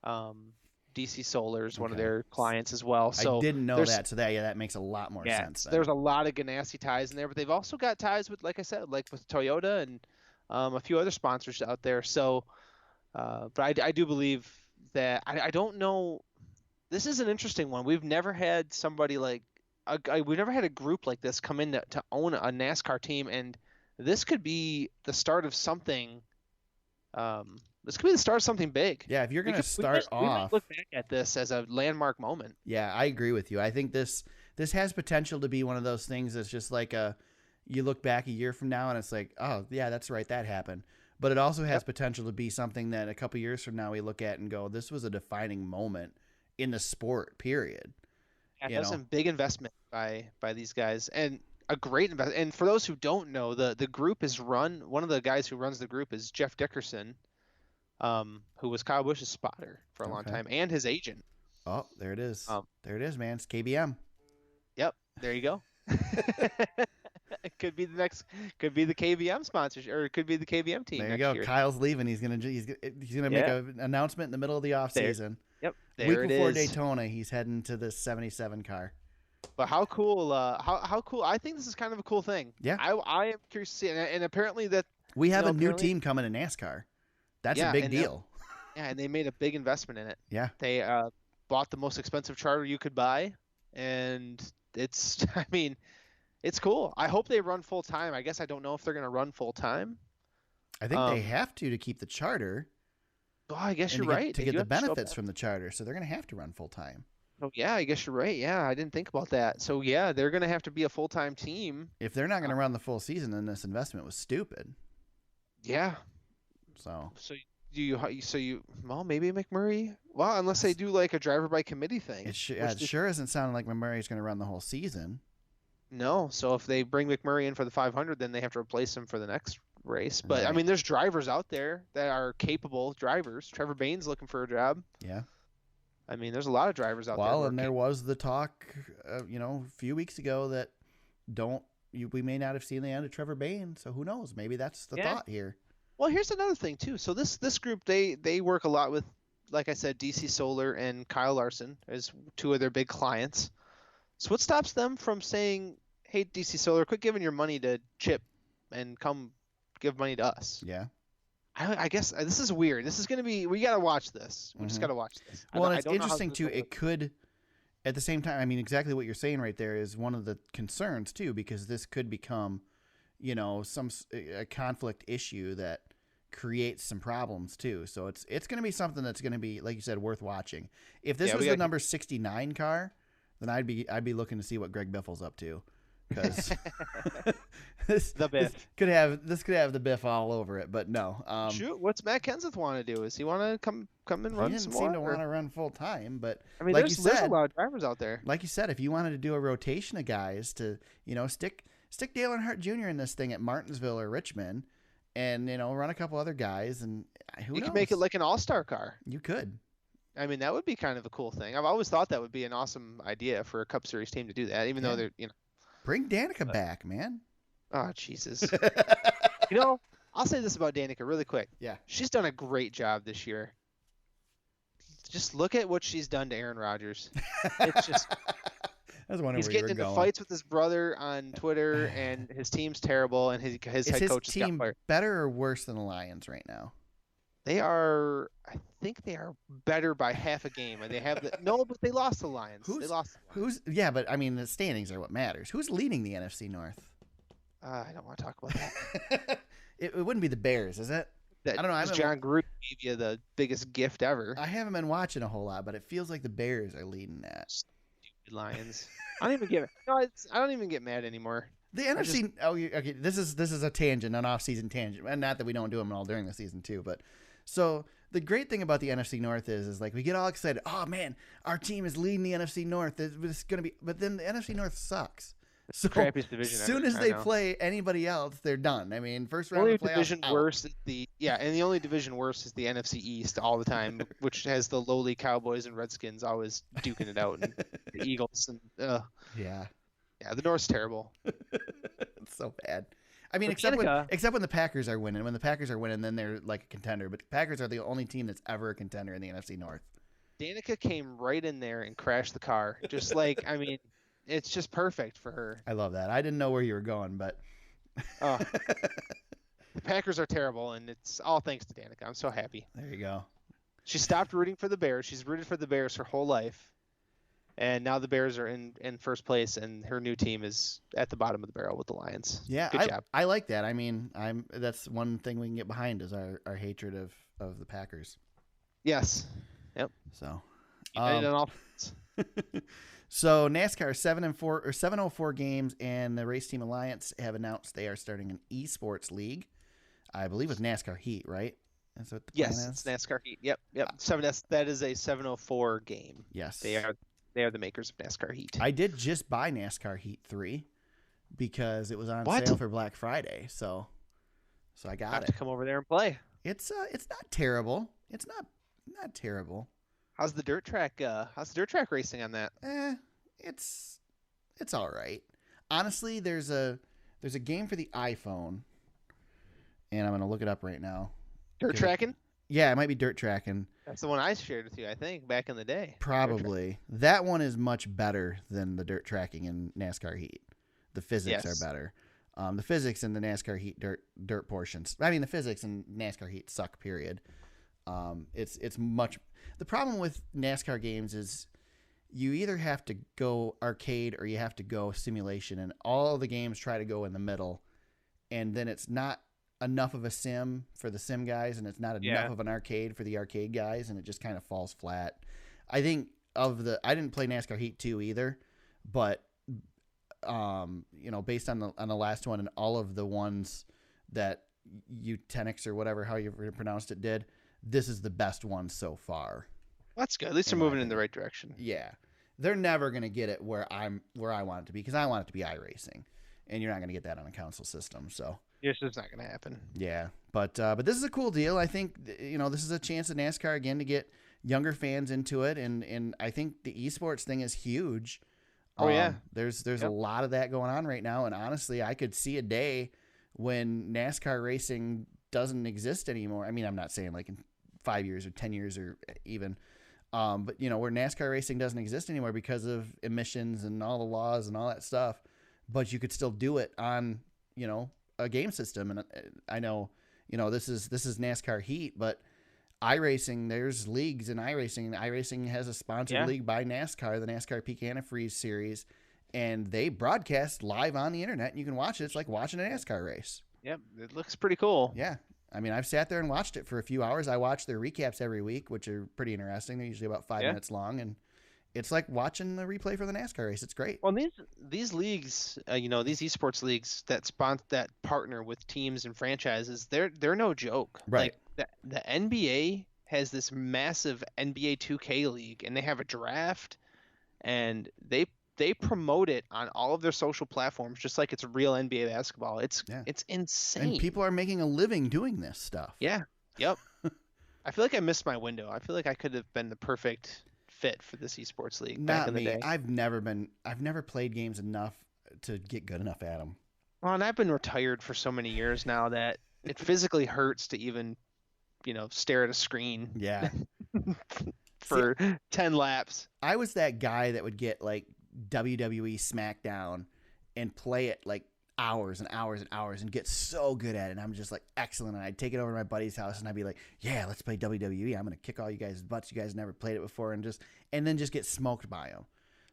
DC Solar is one of their clients as well. So I didn't know that. So that makes a lot more sense. Then. There's a lot of Ganassi ties in there, but they've also got ties with, like I said, like with Toyota and a few other sponsors out there. So, but I do believe that I don't know. This is an interesting one. We've never had somebody like we've never had a group like this come in to own a NASCAR team, and this could be the start of something. This could be the start of something big. Yeah, if you're going to start off, we might look back at this as a landmark moment. Yeah, I agree with you. I think this has potential to be one of those things that's just like you look back a year from now and it's like, oh yeah, that's right, that happened. But it also has potential to be something that a couple years from now we look at and go, this was a defining moment in the sport, period. Yeah, that's a big investment by these guys, and a great investment. And for those who don't know, the group is run. One of the guys who runs the group is Jeff Dickerson, who was Kyle Busch's spotter for a long time, and his agent. Oh, there it is. There it is, man. It's KBM. Yep, there you go. It could be the KBM sponsors, or it could be the KBM team. There you go. Year. Kyle's leaving. He's gonna make an announcement in the middle of the off season. Yep. Week before Daytona, he's heading to this 77 car. But how cool? How cool? I think this is kind of a cool thing. Yeah. I am curious to see it, and apparently that we have a new team coming to NASCAR. That's a big deal. And they made a big investment in it. Yeah. They bought the most expensive charter you could buy, and it's it's cool. I hope they run full time. I guess I don't know if they're going to run full time. I think they have to keep the charter. Oh, I guess and you're to get, right. to They get do the have to show up. benefits from the charter. So they're going to have to run full time. Oh, yeah, I guess you're right. Yeah, I didn't think about that. So yeah, they're gonna have to be a full-time team. If they're not going to run the full season, then this investment was stupid. Yeah. So Well, maybe McMurray. Well, unless they do like a driver by committee thing. it sure isn't sounding like Murray's going to run the whole season. No. So if they bring McMurray in for the 500, then they have to replace him for the next race. But I Right. mean, there's drivers out there that are capable drivers. Trevor Bayne's looking for a job. Yeah. I mean, there's a lot of drivers out there. Well, and there was the talk, a few weeks ago that we may not have seen the end of Trevor Bayne. So who knows? Maybe that's the thought here. Well, here's another thing too. So this group, they work a lot with, like I said, DC Solar and Kyle Larson as two of their big clients. So what stops them from saying, "Hey, DC Solar, quit giving your money to Chip and come give money to us"? Yeah. I guess this is weird. This is going to be. We got to watch this. We just got to watch this. Well, and it's interesting too. It could, at the same time, I mean, exactly what you're saying right there is one of the concerns too, because this could become, a conflict issue that creates some problems too. So it's going to be something that's going to be, like you said, worth watching. If this was the number 69 car, then I'd be looking to see what Greg Biffle's up to, because this could have the Biff all over it. But no. Shoot, what's Matt Kenseth want to do? Does he want to come and run some more? He doesn't seem to want to run full time, but I mean, there's a lot of drivers out there. Like you said, if you wanted to do a rotation of guys to, stick Dale Earnhardt Jr. in this thing at Martinsville or Richmond, and run a couple other guys, and who knows? You could make it like an all-star car. You could. I mean, that would be kind of a cool thing. I've always thought that would be an awesome idea for a Cup Series team to do that, even though they're, Bring Danica back, man. Oh, Jesus. I'll say this about Danica really quick. Yeah. She's done a great job this year. Just look at what she's done to Aaron Rodgers. It's just... He's getting into fights with his brother on Twitter, and his team's terrible, and his head coach is team better or worse than the Lions right now? I think they are better by half a game. And they have but they lost the Lions. But I mean, the standings are what matters. Who's leading the NFC North? I don't want to talk about that. It wouldn't be the Bears, is it? I don't know. John Gruden gave you the biggest gift ever. I haven't been watching a whole lot, but it feels like the Bears are leading that. Stupid Lions. I don't even get mad anymore. The NFC. Okay. This is a tangent, an off-season tangent, and not that we don't do them all during the season too. But so the great thing about the NFC North is like we get all excited. Oh man, our team is leading the NFC North. It's gonna be, but then the NFC North sucks. So crappiest division as soon as they play anybody else, they're done. I mean, first round of the playoffs. And the only division worse is the NFC East all the time, which has the lowly Cowboys and Redskins always duking it out, and the Eagles and yeah, the North's terrible. It's so bad. I mean, except when the Packers are winning. When the Packers are winning, then they're like a contender. But the Packers are the only team that's ever a contender in the NFC North. Danica came right in there and crashed the car. Just like, I mean, it's just perfect for her. I love that. I didn't know where you were going, but the Packers are terrible, and it's all thanks to Danica. I'm so happy. There you go. She stopped rooting for the Bears. She's rooted for the Bears her whole life. And now the Bears are in first place, and her new team is at the bottom of the barrel with the Lions. Yeah, good job. I like that. I mean, that's one thing we can get behind is our hatred of the Packers. Yes. Yep. So. So NASCAR 704 games, and the Race Team Alliance have announced they are starting an esports league. I believe with NASCAR Heat, right? That's what the plan is? It's NASCAR Heat. Yep. That is a 704 game. Yes. They are the makers of NASCAR Heat. I did just buy NASCAR Heat 3 because it was on sale for Black Friday. So I got it. To come over there and play. It's not terrible. It's not terrible. How's the dirt track racing on that? It's all right. Honestly, there's a game for the iPhone, and I'm gonna look it up right now. Dirt tracking? Yeah, it might be dirt tracking. That's the one I shared with you, I think, back in the day. Probably. That one is much better than the dirt tracking in NASCAR Heat. The physics are better. The physics in the NASCAR Heat dirt portions. I mean, the physics in NASCAR Heat suck. Period. It's much. The problem with NASCAR games is you either have to go arcade or you have to go simulation, and all the games try to go in the middle, and then it's not enough of a sim for the sim guys, and it's not enough of an arcade for the arcade guys, and it just kind of falls flat. I think I didn't play NASCAR Heat 2 either, but based on the last one and all of the ones that Utenix or whatever how you pronounced it did, this is the best one so far. That's good. At least they're moving in the right direction. Yeah, they're never gonna get it where I want it to be, because I want it to be iRacing, and you're not gonna get that on a console system. So it's just not gonna happen. Yeah, but this is a cool deal. I think this is a chance at NASCAR again to get younger fans into it, and I think the esports thing is huge. Oh yeah, there's a lot of that going on right now, and honestly, I could see a day when NASCAR racing doesn't exist anymore. I mean, I'm not saying like in 5 years or 10 years or even, but where NASCAR racing doesn't exist anymore because of emissions and all the laws and all that stuff, but you could still do it on a game system. And I know this is NASCAR Heat, but iRacing, there's leagues in iRacing. iRacing has a sponsored league by NASCAR, the NASCAR Peak Antifreeze series, and they broadcast live on the internet, and you can watch it. It's like watching a NASCAR race. Yep, it looks pretty cool. Yeah. I mean, I've sat there and watched it for a few hours. I watch their recaps every week, which are pretty interesting. They're usually about 5 minutes long, and it's like watching the replay for the NASCAR race. It's great. Well, these leagues, these esports leagues that partner with teams and franchises, they're no joke. Right. Like the NBA has this massive NBA 2K league, and they have a draft, and they promote it on all of their social platforms just like it's real NBA basketball. It's insane. And people are making a living doing this stuff. Yeah. Yep. I feel like I missed my window. I feel like I could have been the perfect fit for this esports league back in the day. I've never played games enough to get good enough at them. Well, and I've been retired for so many years now that it physically hurts to even, stare at a screen. Yeah. for 10 laps. I was that guy that would get like WWE SmackDown and play it like hours and hours and hours and get so good at it. And I'm just like excellent. And I'd take it over to my buddy's house and I'd be like, yeah, let's play WWE. I'm going to kick all you guys' butts. You guys never played it before. And then just get smoked by them.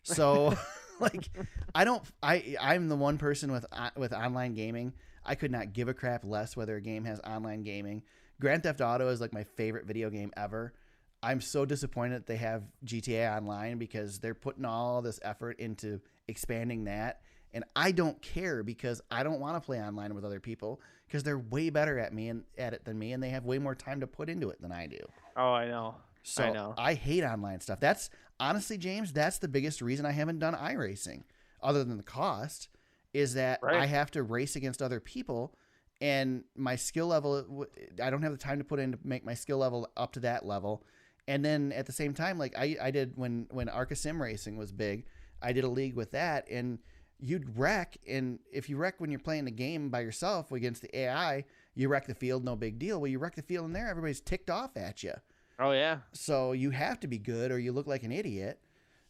So like, I'm the one person with online gaming. I could not give a crap less whether a game has online gaming. Grand Theft Auto is like my favorite video game ever. I'm so disappointed that they have GTA Online because they're putting all this effort into expanding that. And I don't care because I don't want to play online with other people because they're way better at it than me, and they have way more time to put into it than I do. Oh, I know. So I hate online stuff. That's honestly, James, that's the biggest reason I haven't done iRacing, other than the cost, is that I have to race against other people, and my skill level, I don't have the time to put in to make my skill level up to that level. And then at the same time, like I did when Arca Sim Racing was big, I did a league with that, and you'd wreck. And if you wreck when you're playing the game by yourself against the AI, you wreck the field, no big deal. Well, you wreck the field in there, everybody's ticked off at you. Oh, yeah. So you have to be good or you look like an idiot.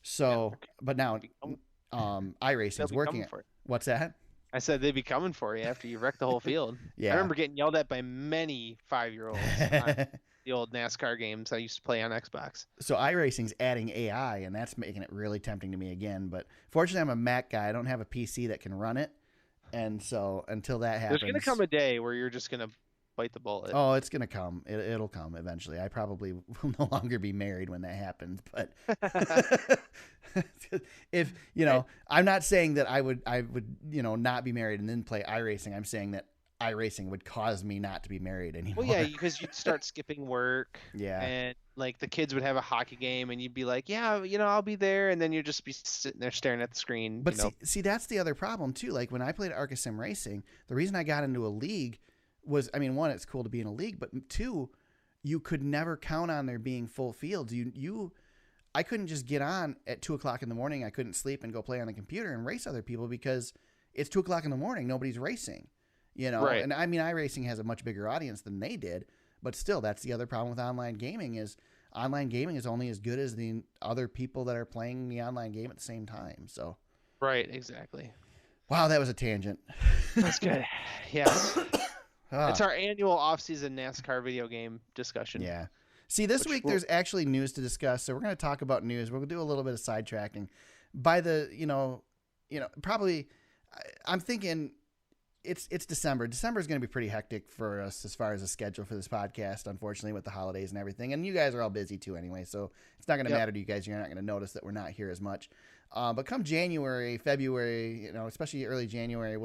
So, but now iRacing is working. What's that? I said they'd be coming for you after you wreck the whole field. Yeah. I remember getting yelled at by many 5-year-olds on the old NASCAR games I used to play on Xbox. So iRacing's adding AI, and that's making it really tempting to me again. But fortunately, I'm a Mac guy. I don't have a PC that can run it. And so until that happens... There's going to come a day where you're just going to bite the bullet. Oh, it's going to come. It'll come eventually. I probably will no longer be married when that happens. But if, I'm not saying that I would, not be married and then play iRacing. I'm saying that iRacing would cause me not to be married anymore. Well, yeah, because you'd start skipping work. Yeah. And like the kids would have a hockey game and you'd be like, yeah, I'll be there. And then you'd just be sitting there staring at the screen. But see, that's the other problem too. Like when I played Arca Sim Racing, the reason I got into a league was, I mean, one, it's cool to be in a league, but two, you could never count on there being full fields. I couldn't just get on at 2:00 in the morning. I couldn't sleep and go play on the computer and race other people because it's 2:00 in the morning. Nobody's racing. Right. And I mean, iRacing has a much bigger audience than they did, but still, that's the other problem with online gaming is only as good as the other people that are playing the online game at the same time. So, right, exactly. Wow, that was a tangent. That's good. Yes. It's our annual off-season NASCAR video game discussion. Yeah. See, this week there's actually news to discuss, so we're going to talk about news. We'll do a little bit of sidetracking. By the, probably, I'm thinking it's December. December is going to be pretty hectic for us as far as a schedule for this podcast, unfortunately, with the holidays and everything. And you guys are all busy too anyway, so it's not going to matter to you guys. You're not going to notice that we're not here as much. But come January, February, especially early January,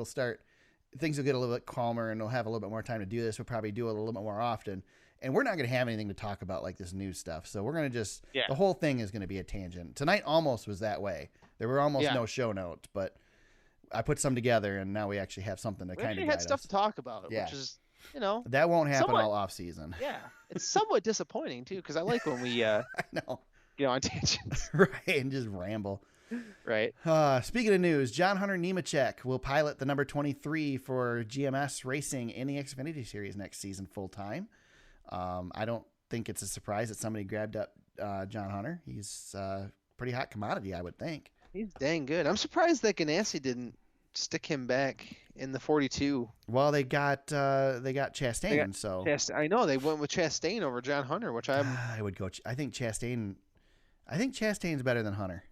things will get a little bit calmer and we'll have a little bit more time to do this. We'll probably do it a little bit more often. And we're not going to have anything to talk about like this news stuff. So we're going to the whole thing is going to be a tangent. Tonight almost was that way. There were almost no show notes, but I put some together, and now we actually have something to kind of guide us. We had stuff to talk about, which is, that won't happen all off season. Yeah, it's somewhat disappointing too, because I like when we, I know, on tangents, right, and just ramble. Right. Speaking of news, John Hunter Nemechek will pilot the number 23 for GMS Racing in the Xfinity Series next season full time. I don't think it's a surprise that somebody grabbed up John Hunter. He's a pretty hot commodity, I would think. He's dang good. I'm surprised that Ganassi didn't stick him back in the 42. Well, they got Chastain, I know they went with Chastain over John Hunter, which I would go. I think Chastain's better than Hunter.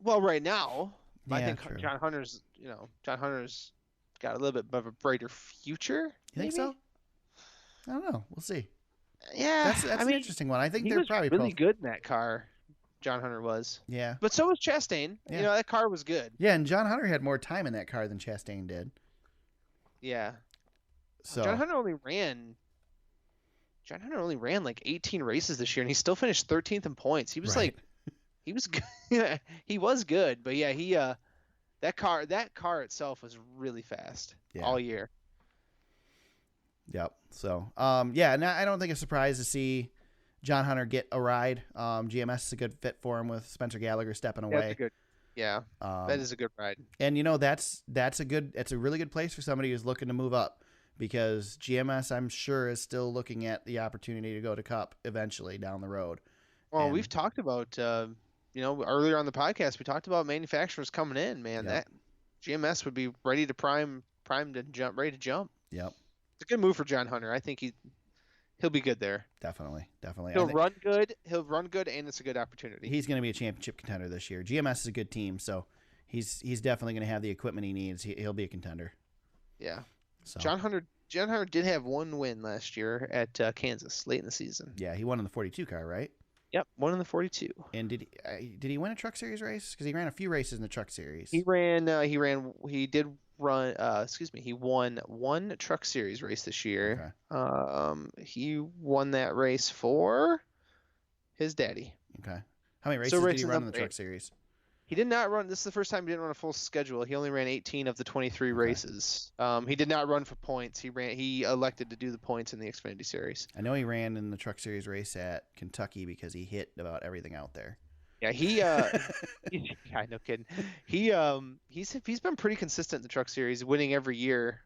Well, right now, I think true. John Hunter's got a little bit of a brighter future. You think so? I don't know. We'll see. Yeah, that's an interesting one. I think they're probably really good in that car. John Hunter was. Yeah. But so was Chastain. Yeah. That car was good. Yeah, and John Hunter had more time in that car than Chastain did. Yeah. So John Hunter only ran like 18 races this year, and he still finished 13th in points. He was he was good. He was good, but yeah, that car itself was really fast all year. Yep. So, and I don't think it's a surprise to see John Hunter get a ride. GMS is a good fit for him with Spencer Gallagher stepping away. That is a good ride. And it's a really good place for somebody who's looking to move up, because GMS, I'm sure, is still looking at the opportunity to go to Cup eventually down the road. Well, we've talked about, earlier on the podcast, we talked about manufacturers coming in, man. That GMS would be ready to primed to jump, ready to jump. Yep. It's a good move for John Hunter. I think he'll be good there. Definitely. He'll run good. He'll run good, and it's a good opportunity. He's going to be a championship contender this year. GMS is a good team, so he's definitely going to have the equipment he needs. He'll be a contender. Yeah. So John Hunter did have one win last year at Kansas late in the season. Yeah, he won in the 42 car, right? Yep, won in the 42. And did he win a Truck Series race? Because he ran a few races in the Truck Series. He won one Truck Series race this year. Okay. He won that race for his daddy. Okay. How many races did he run in the Truck Series? He did not run. This is the first time he didn't run a full schedule. He only ran 18 of the 23 races. He did not run for points. He elected to do the points in the Xfinity Series. I know he ran in the Truck Series race at Kentucky because he hit about everything out there. Yeah, no kidding. He's been pretty consistent in the Truck Series, winning every year.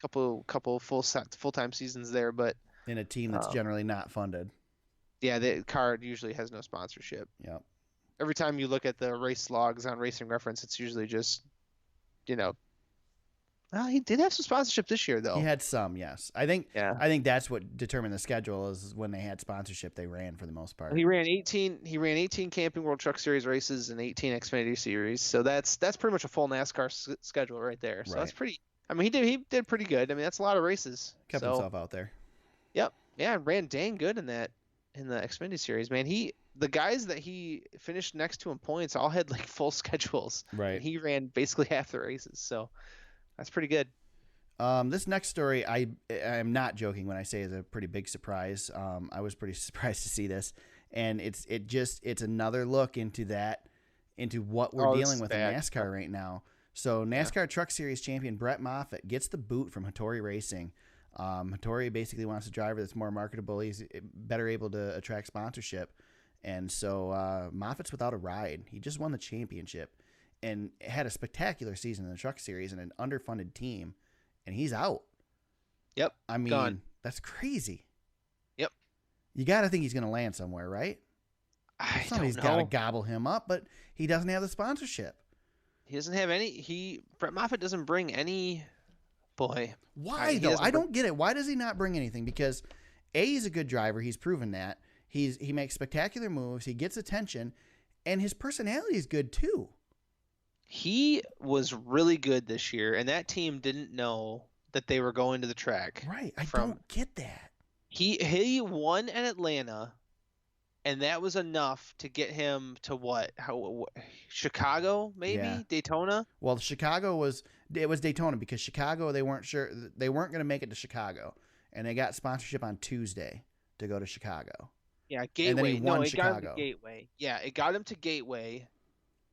Couple full-time seasons there, but in a team that's generally not funded. Yeah, the car usually has no sponsorship. Yep. Every time you look at the race logs on Racing Reference, it's usually just, well, he did have some sponsorship this year, though. He had some, yes. I think that's what determined the schedule is when they had sponsorship, they ran for the most part. He ran 18 Camping World Truck Series races and 18 Xfinity Series. So that's pretty much a full NASCAR schedule right there. So that's pretty. I mean, he did pretty good. I mean, that's a lot of races. Kept himself out there. Yep. Yeah, ran dang good in the Xfinity Series, man. The guys that he finished next to in points all had like full schedules. Right. And he ran basically half the races. So that's pretty good. This next story, I'm not joking when I say is a pretty big surprise. I was pretty surprised to see this, and it's another look into what we're dealing with in NASCAR right now. So NASCAR Truck Series champion Brett Moffitt gets the boot from Hattori Racing. Hattori basically wants a driver that's more marketable. He's better able to attract sponsorship. And so Moffitt's without a ride. He just won the championship and had a spectacular season in the Truck Series and an underfunded team, and he's out. Yep. I mean, gone. That's crazy. Yep. You got to think he's going to land somewhere, right? Somebody's got to gobble him up, but he doesn't have the sponsorship. He doesn't have any. Brett Moffitt doesn't bring any. Boy. Why, though? I don't get it. Why does he not bring anything? Because, A, he's a good driver. He's proven that. He makes spectacular moves. He gets attention. And his personality is good, too. He was really good this year, and that team didn't know that they were going to the track. Right. I From don't get that. he won at Atlanta, and that was enough to get him to what? Chicago, Yeah. maybe Daytona. Well, it was Daytona because Chicago they weren't sure they weren't going to make it to Chicago, and they got sponsorship on Tuesday to go to Chicago, Yeah, and then he Gateway. No, won it got him to Chicago. Gateway. Yeah, it got him to Gateway,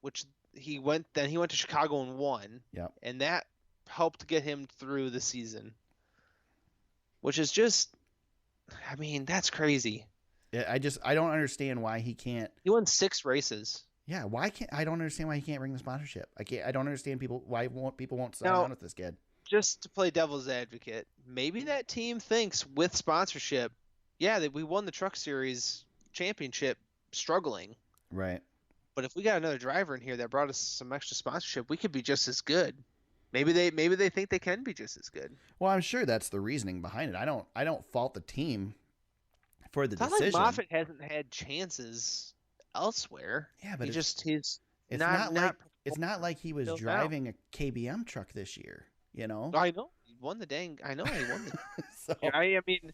which he went. Then he went to Chicago and won, Yep. and that helped get him through the season, which is just, I mean, that's crazy. I don't understand why he can't. He won 6 races. Yeah, why can't I don't understand why he can't bring the sponsorship. I don't understand people won't sign Now, on with this kid. just to play devil's advocate, maybe that team thinks with sponsorship, yeah, that we won the Truck Series championship struggling. Right. But if we got another driver in here that brought us some extra sponsorship, we could be just as good. Maybe they think they can be just as good. Well, I'm sure that's the reasoning behind it. I don't fault the team for the It's not decision. like Moffitt hasn't had chances elsewhere. Yeah, but he's it's not like he was driving a KBM truck this year. You know. I know he won the dang. I know he won the. So, I mean,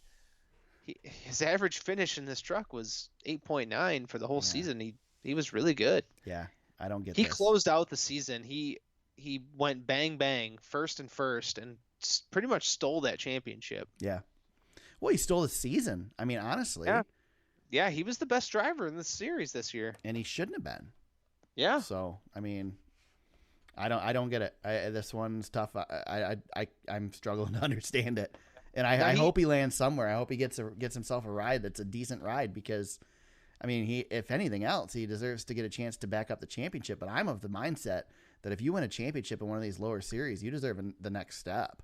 his average finish in this truck was 8.9 for the whole season. He was really good. Yeah, I don't get. He this. closed out the season. He went bang bang first, and pretty much stole that championship. Yeah. Well, he stole the season. I mean, honestly. Yeah, he was the best driver in the series this year. And he shouldn't have been. Yeah. So, I mean, I don't get it. This one's tough. I'm struggling to understand it. And I hope he lands somewhere. I hope he gets himself a ride that's a decent ride because, I mean, if anything else, he deserves to get a chance to back up the championship. But I'm of the mindset that if you win a championship in one of these lower series, you deserve the next step.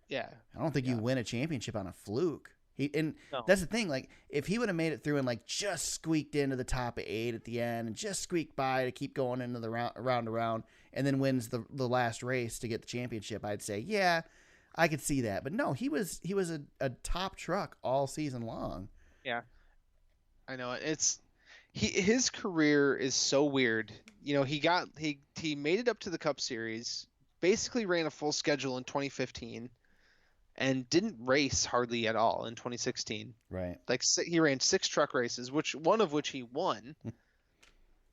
Yeah. I don't think you win a championship on a fluke. No. That's the thing. Like, if he would have made it through and like just squeaked into the top 8 at the end and just squeaked by to keep going into the round to round and then wins the last race to get the championship, I'd say, yeah, I could see that. But no, he was a top truck all season long. Yeah. I know his career is so weird. You know, he made it up to the Cup Series, basically ran a full schedule in 2015. And didn't race hardly at all in 2016. Right. Like he ran 6 truck races, one of which he won.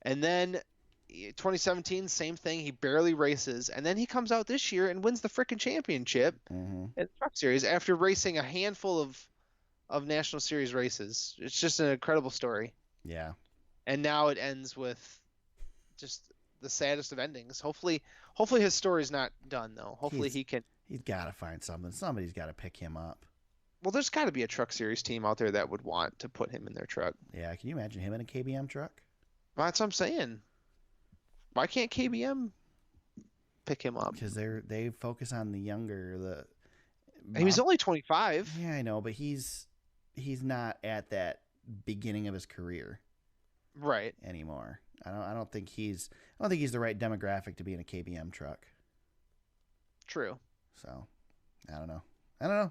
And then 2017, same thing. He barely races, and then he comes out this year and wins the freaking championship in the Truck Series after racing a handful of National Series races. It's just an incredible story. Yeah. And now it ends with just the saddest of endings. Hopefully his story's not done though. Hopefully he can. He's got to find something. Somebody's got to pick him up. Well, there's got to be a Truck Series team out there that would want to put him in their truck. Yeah, can you imagine him in a KBM truck? Well, that's what I'm saying. Why can't KBM pick him up? Because they focus on the younger. He was only 25. Yeah, I know, but he's not at that beginning of his career, right? Anymore. I don't think he's the right demographic to be in a KBM truck. True. So, I don't know.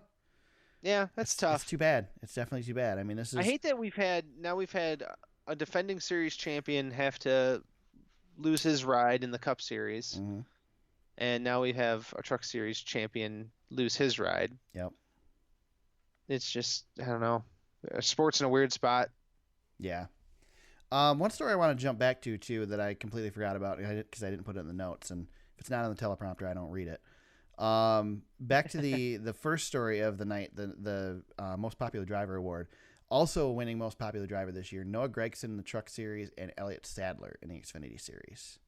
Yeah, that's tough. It's too bad. It's definitely too bad. I mean, I hate that we've had a defending series champion have to lose his ride in the Cup Series, and now we have a Truck Series champion lose his ride. Yep. It's just, I don't know. Sports in a weird spot. Yeah. One story I want to jump back to too that I completely forgot about because I didn't put it in the notes, and if it's not on the teleprompter, I don't read it. Back to the first story of the night, the most popular driver award. Also winning most popular driver this year, Noah Gragson in the Truck Series and Elliott Sadler in the Xfinity Series.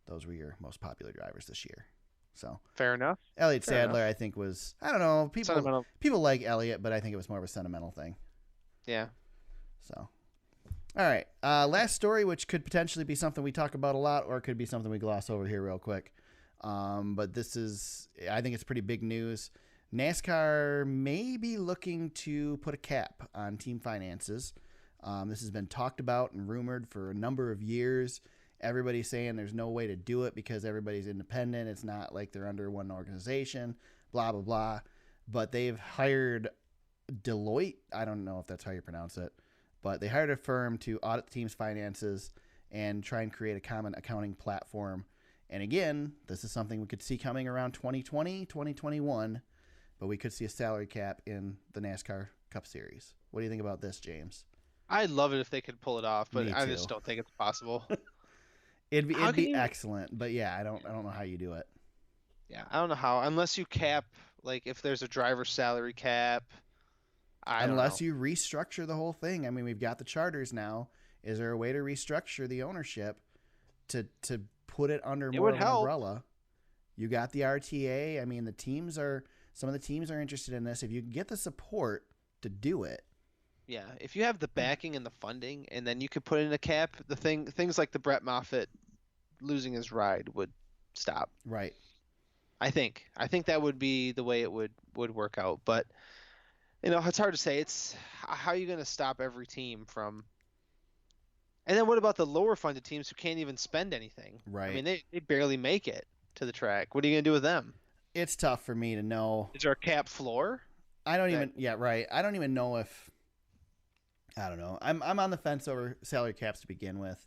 Those were your most popular drivers this year. So fair enough. Elliott Sadler, I think, was, I don't know, people like Elliott, but I think it was more of a sentimental thing. Yeah. So, all right. Last story, which could potentially be something we talk about a lot, or it could be something we gloss over here real quick. But I think it's pretty big news. NASCAR may be looking to put a cap on team finances. This has been talked about and rumored for a number of years. Everybody's saying there's no way to do it because everybody's independent. It's not like they're under one organization, blah, blah, blah. But they've hired Deloitte. I don't know if that's how you pronounce it, but they hired a firm to audit the team's finances and try and create a common accounting platform And again, this is something we could see coming around 2020, 2021, but we could see a salary cap in the NASCAR Cup Series. What do you think about this, James? I'd love it if they could pull it off, but Me I too. just don't think it's possible. It'd be excellent, but yeah, I don't know how you do it. Yeah, I don't know how, unless you cap, like if there's a driver's salary cap. I don't Unless know. you restructure the whole thing. I mean, we've got the charters now. Is there a way to restructure the ownership to put it under more would of an help. umbrella? You got the RTA. I mean, some of the teams are interested in this. If you can get the support to do it. Yeah, if you have the backing and the funding, and then you could put in a cap, things like the Brett Moffitt losing his ride would stop. Right. I think that would be the way it would work out, but it's hard to say. It's how are you going to stop every team from? And then what about the lower funded teams who can't even spend anything? Right. I mean, they barely make it to the track. What are you going to do with them? It's tough for me to know. Is there a cap floor? I don't even know if. I don't know. I'm on the fence over salary caps to begin with.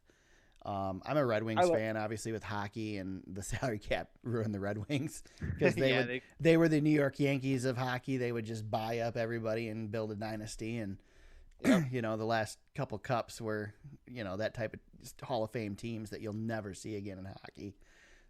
I'm a Red Wings fan, obviously, with hockey, and the salary cap ruined the Red Wings because they were the New York Yankees of hockey. They would just buy up everybody and build a dynasty. And the last couple cups were that type of Hall of Fame teams that you'll never see again in hockey.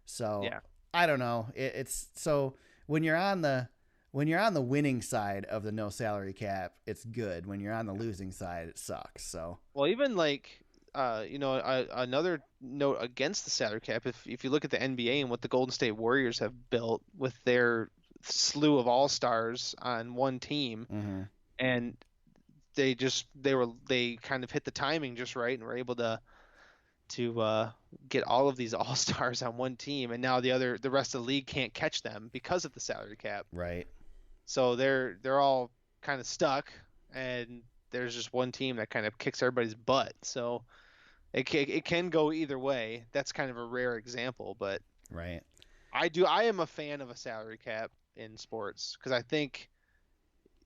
So yeah. I don't know. It's so when you're on the winning side of the no salary cap, it's good. When you're on the losing side, it sucks. So well, even like. Another note against the salary cap, if you look at the NBA and what the Golden State Warriors have built with their slew of all-stars on one team, mm-hmm. and they kind of hit the timing just right and were able to get all of these all-stars on one team, and now the rest of the league can't catch them because of the salary cap. Right. So they're all kind of stuck, and there's just one team that kind of kicks everybody's butt. So it can go either way. That's kind of a rare example, but right. I am a fan of a salary cap in sports because I think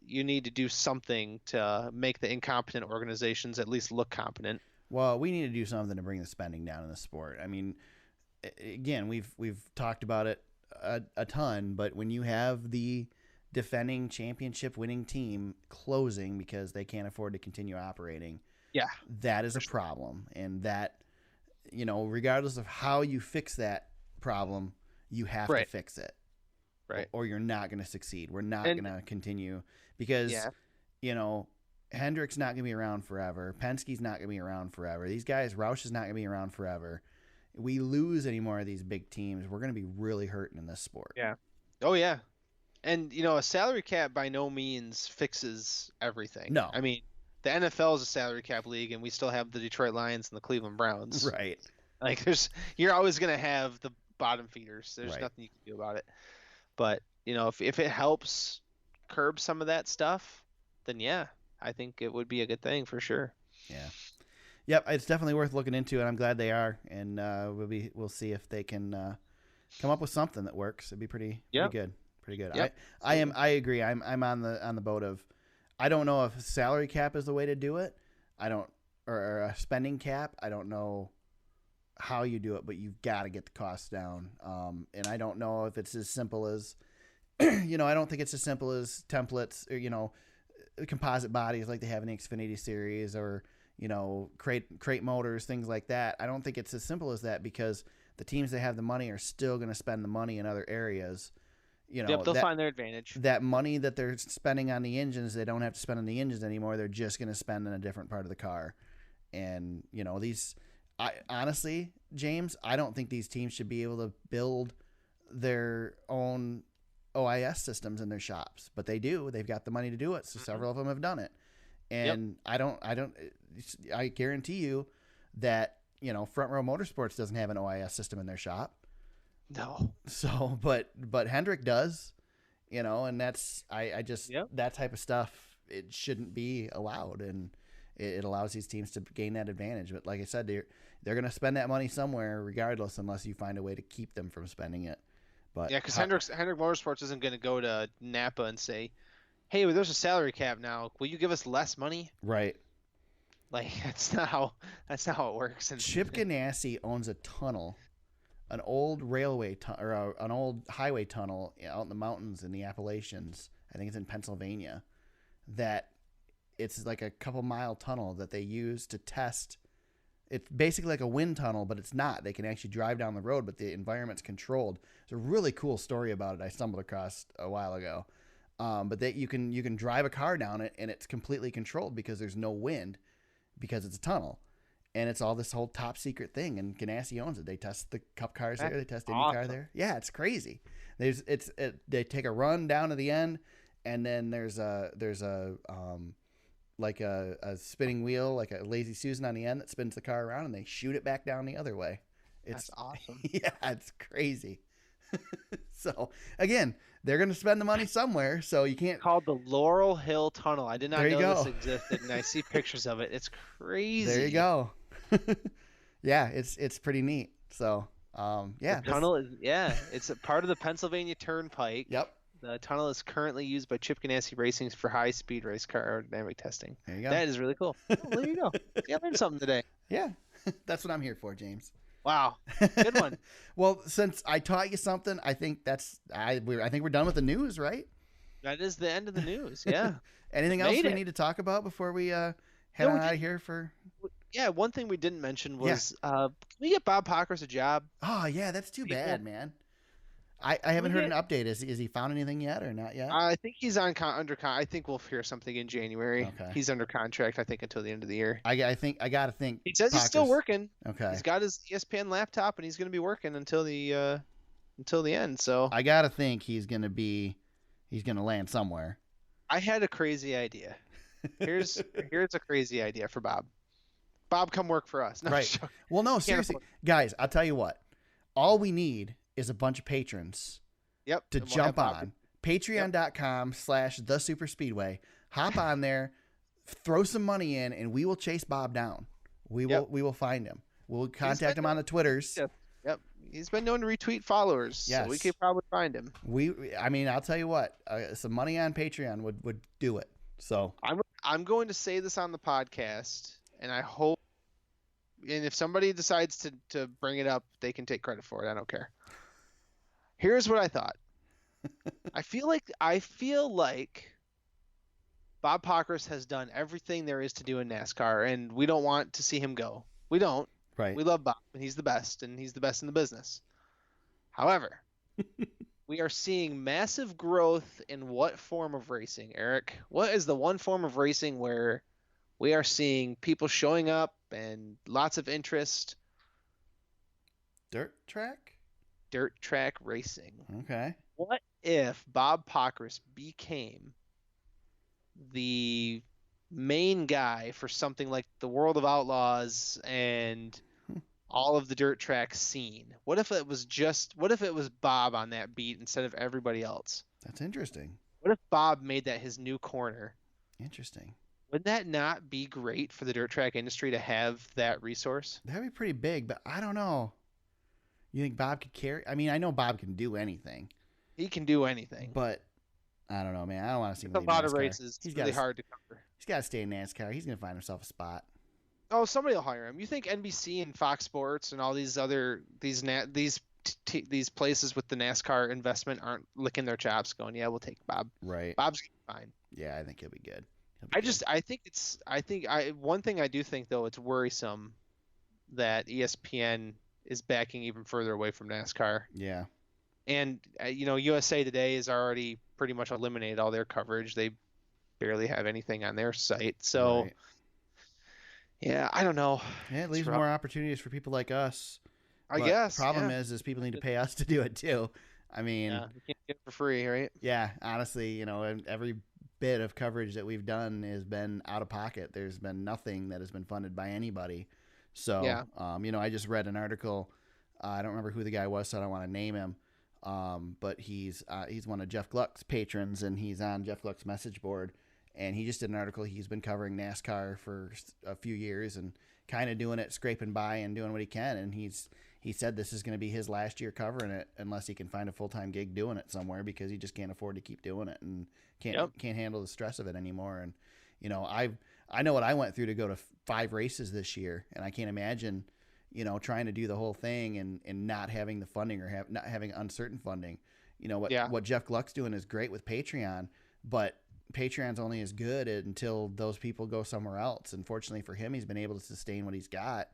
you need to do something to make the incompetent organizations at least look competent. Well, we need to do something to bring the spending down in the sport. I mean, again, we've talked about it a ton, but when you have the defending championship winning team closing because they can't afford to continue operating, yeah, that is a problem. And that, regardless of how you fix that problem, you have to fix it. Right. Or you're not going to succeed. We're not going to continue because, Hendrick's not going to be around forever. Penske's not going to be around forever. These guys, Roush is not going to be around forever. We lose any more of these big teams, we're going to be really hurting in this sport. Yeah. Oh, yeah. And, a salary cap by no means fixes everything. No. I mean, the NFL is a salary cap league, and we still have the Detroit Lions and the Cleveland Browns. Right. Like, you're always going to have the bottom feeders. There's right. nothing you can do about it. But, if it helps curb some of that stuff, then yeah, I think it would be a good thing for sure. Yeah. Yep, it's definitely worth looking into, and I'm glad they are. And we'll see if they can come up with something that works. It'd be pretty good. Pretty good. Yep. I agree. I'm on the boat of I don't know if salary cap is the way to do it. Or a spending cap. I don't know how you do it, but you've got to get the costs down. And I don't know if it's as simple as I don't think it's as simple as templates or composite bodies like they have in the Xfinity series or crate motors, things like that. I don't think it's as simple as that because the teams that have the money are still going to spend the money in other areas. They'll find their advantage. That money that they're spending on the engines, they don't have to spend on the engines anymore. They're just going to spend in a different part of the car. And honestly, James, I don't think these teams should be able to build their own OIS systems in their shops, but they do. They've got the money to do it, so several of them have done it. And I guarantee you that Front Row Motorsports doesn't have an OIS system in their shop. No. So, but Hendrick does, and that's that type of stuff. It shouldn't be allowed, and it allows these teams to gain that advantage. But like I said, they're going to spend that money somewhere, regardless, unless you find a way to keep them from spending it. But yeah, because Hendrick Motorsports isn't going to go to Napa and say, "Hey, there's a salary cap now. Will you give us less money?" Right. Like that's not how it works. And Chip Ganassi owns a tunnel an old an old highway tunnel out in the mountains in the Appalachians. I think it's in Pennsylvania. That it's like a couple mile tunnel that they use to test. It's basically like a wind tunnel, but it's not. They can actually drive down the road, but the environment's controlled. It's a really cool story about it I stumbled across a while ago. But that you can drive a car down it, and it's completely controlled because there's no wind, because it's a tunnel, and it's all this whole top secret thing. And Ganassi owns it. They test the Cup cars there. They test any car there. Yeah, it's crazy. They take a run down to the end, and then there's a like a spinning wheel, like a lazy Susan on the end that spins the car around, and they shoot it back down the other way. That's awesome. Yeah, it's crazy. So again, they're going to spend the money somewhere, so you can't. Called the Laurel Hill Tunnel. I did not know go. this existed, and I see pictures of it. It's crazy. There you go. Yeah, it's pretty neat. So yeah, the tunnel it's a part of the Pennsylvania Turnpike. Yep. The tunnel is currently used by Chip Ganassi Racing for high-speed race car aerodynamic testing. There you go. That is really cool. Oh, there you go. Yeah, I learned something today. Yeah, that's what I'm here for, James. Wow, good one. Well, since I taught you something, I think I think we're done with the news, right? That is the end of the news. Yeah. Anything else we need to talk about before we head on out of here for? Yeah, one thing we didn't mention was can we get Bob Pockers a job? Oh yeah, that's too bad, man. I haven't heard an update. Is he found anything yet or not yet? I think he's under contract. I think we'll hear something in January. Okay. He's under contract, I think, until the end of the year. I gotta think. He says he's still working. Okay. He's got his ESPN laptop, and he's going to be working until the end. So I gotta think he's gonna land somewhere. I had a crazy idea. Here's a crazy idea for Bob. Bob, come work for us. No, right. Well, no, seriously, guys. I'll tell you what. All we need is a bunch of patrons. Yep. To jump on patreon.com/thesuperspeedway. Hop on there, throw some money in, and we will chase Bob down. We will find him. We'll contact him on the Twitters. Yep. He's been known to retweet followers. Yes. So we could probably find him. I'll tell you what, some money on Patreon would do it. So I'm going to say this on the podcast, and I hope, and if somebody decides to bring it up, they can take credit for it. I don't care. Here's what I thought. I feel like Bob Pockers has done everything there is to do in NASCAR, and we don't want to see him go. We don't. Right. We love Bob, and he's the best in the business. However, we are seeing massive growth in what form of racing, Eric? What is the one form of racing where we are seeing people showing up and lots of interest? Dirt track racing. Okay. What if Bob Pockers became the main guy for something like the World of Outlaws and all of the dirt track scene? What if it was Bob on that beat instead of everybody else? That's interesting. What if Bob made that his new corner? Interesting. Would that not be great for the dirt track industry to have that resource? That'd be pretty big, but I don't know. You think Bob could carry? I mean, I know Bob can do anything. He can do anything. But I don't know, man. I don't want to see him leave NASCAR. A lot of races. It's really hard to cover. He's got to stay in NASCAR. He's going to find himself a spot. Oh, somebody will hire him. You think NBC and Fox Sports and all these other these places with the NASCAR investment aren't licking their chops, going, "Yeah, we'll take Bob." Right. Bob's fine. Yeah, I think he'll be good. One thing I do think though, it's worrisome that ESPN is backing even further away from NASCAR. Yeah. And USA Today has already pretty much eliminated all their coverage. They barely have anything on their site. So right. Yeah, I don't know. Yeah, it leaves more opportunities for people like us. I guess. Problem is people need to pay us to do it too. I mean, you can't get it for free, right? Yeah, honestly, every bit of coverage that we've done has been out of pocket. There's been nothing that has been funded by anybody. So, yeah. I just read an article. I don't remember who the guy was, so I don't want to name him. But he's one of Jeff Gluck's patrons, and he's on Jeff Gluck's message board. And he just did an article. He's been covering NASCAR for a few years and kind of doing it, scraping by and doing what he can. And he said this is going to be his last year covering it unless he can find a full-time gig doing it somewhere, because he just can't afford to keep doing it and can't handle the stress of it anymore. And, I know what I went through to go to 5 races this year, and I can't imagine trying to do the whole thing and not having the funding or not having uncertain funding. What Jeff Gluck's doing is great with Patreon, but Patreon's only as good until those people go somewhere else. And fortunately for him, he's been able to sustain what he's got.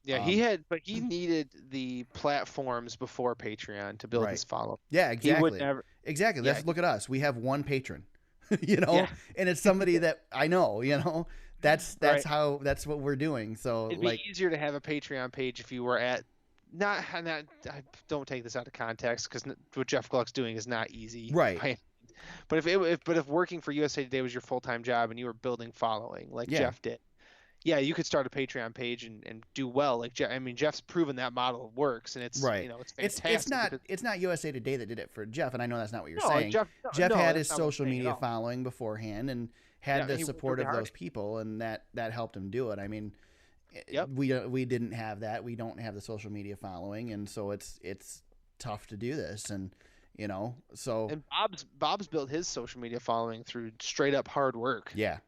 Yeah, but he needed the platforms before Patreon to build his following. Yeah, exactly. He would never. Exactly. Look at us. We have one patron, Yeah. and it's somebody that I know, that's what we're doing. So it'd be easier to have a Patreon page if you were at I don't take this out of context because what Jeff Gluck's doing is not easy. Right. But if working for USA Today was your full-time job and you were building following like Jeff did, yeah, you could start a Patreon page and do well. Like Jeff's proven that model works, and it's it's fantastic. It's not USA Today that did it for Jeff, and I know that's not what you're saying. Jeff had his social media following beforehand and had the support of those people, and that helped him do it. I mean, we didn't have that. We don't have the social media following, and so it's tough to do this, and so. And Bob's built his social media following through straight up hard work. Yeah.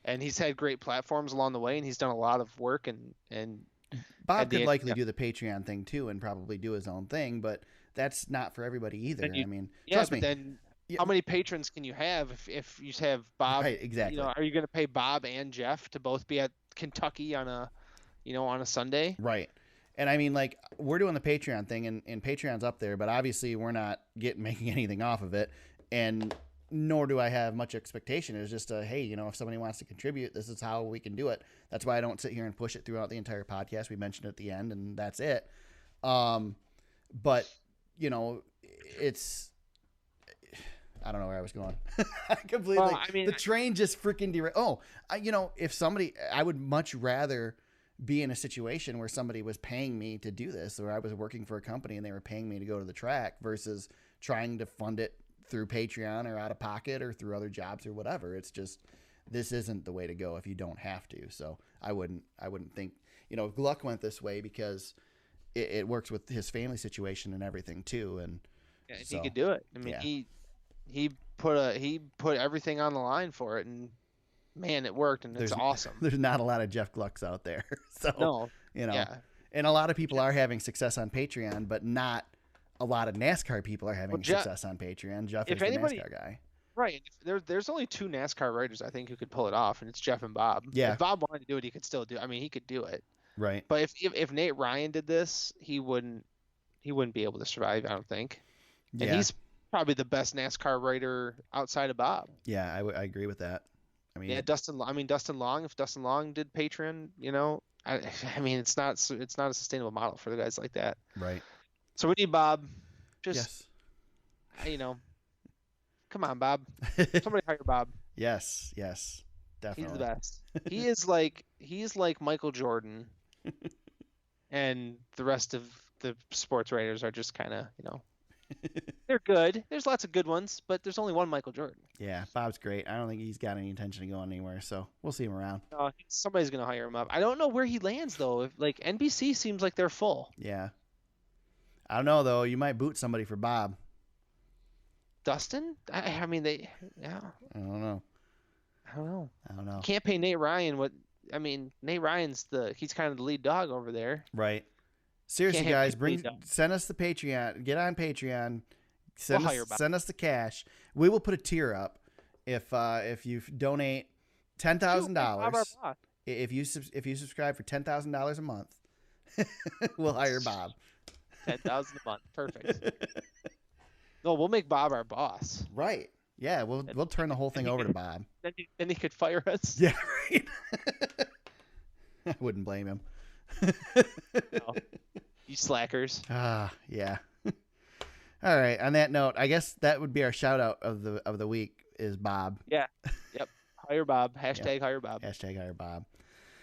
And he's had great platforms along the way, and he's done a lot of work. And Bob could likely do the Patreon thing too, and probably do his own thing, but that's not for everybody either. Trust me. Then how many patrons can you have if you have Bob? Right, exactly. Are you going to pay Bob and Jeff to both be at Kentucky on a Sunday? Right. And we're doing the Patreon thing, and Patreon's up there, but obviously we're not making anything off of it, and nor do I have much expectation. It's just hey, if somebody wants to contribute, this is how we can do it. That's why I don't sit here and push it throughout the entire podcast. We mentioned it at the end, and that's it. But it's I don't know where I was going. I completely. The train just freaking derailed. Oh, if somebody, I would much rather be in a situation where somebody was paying me to do this, or I was working for a company and they were paying me to go to the track versus trying to fund it through Patreon or out of pocket or through other jobs or whatever. It's just, this isn't the way to go if you don't have to. So I wouldn't think, Gluck went this way because it works with his family situation and everything too. And he could do it. He put everything on the line for it, and man, it worked, and it's awesome. There's not a lot of Jeff Glucks out there. So, no. And a lot of people are having success on Patreon, but not a lot of NASCAR people are having success on Patreon. Jeff is the NASCAR guy. Right. There's only two NASCAR writers I think who could pull it off, and it's Jeff and Bob. Yeah. If Bob wanted to do it, he could still do it. He could do it. Right. But if Nate Ryan did this, he wouldn't be able to survive, I don't think. And he's probably the best NASCAR writer outside of Bob. Yeah, I agree with that. Dustin Long. If Dustin Long did Patreon, it's not a sustainable model for the guys like that. Right. So we need Bob. Come on, Bob. Somebody hire Bob. Yes, definitely. He's the best. He's like Michael Jordan, and the rest of the sports writers are just kind of, they're good. There's lots of good ones, but there's only one Michael Jordan. Yeah, Bob's great. I don't think he's got any intention of going anywhere, so we'll see him around. Somebody's gonna hire him up. I don't know where he lands though. NBC seems like they're full. Yeah. I don't know though. You might boot somebody for Bob. Dustin? I don't know. I don't know. You can't pay Nate Ryan Nate Ryan's he's kind of the lead dog over there. Right. Seriously, guys, send us the Patreon. Get on Patreon. Send us the cash. We will put a tier up if you donate $10,000. If you subscribe for $10,000 a month, we'll hire Bob. $10,000 a month, perfect. No, we'll make Bob our boss. Right. Yeah, we'll turn the whole thing over to Bob. Then he could fire us. Yeah, right. I wouldn't blame him. No. You slackers. Yeah. All right. On that note, I guess that would be our shout out of the week is Bob. Yeah. Yep. Hire Bob. Hashtag hire Bob. Hashtag hire Bob.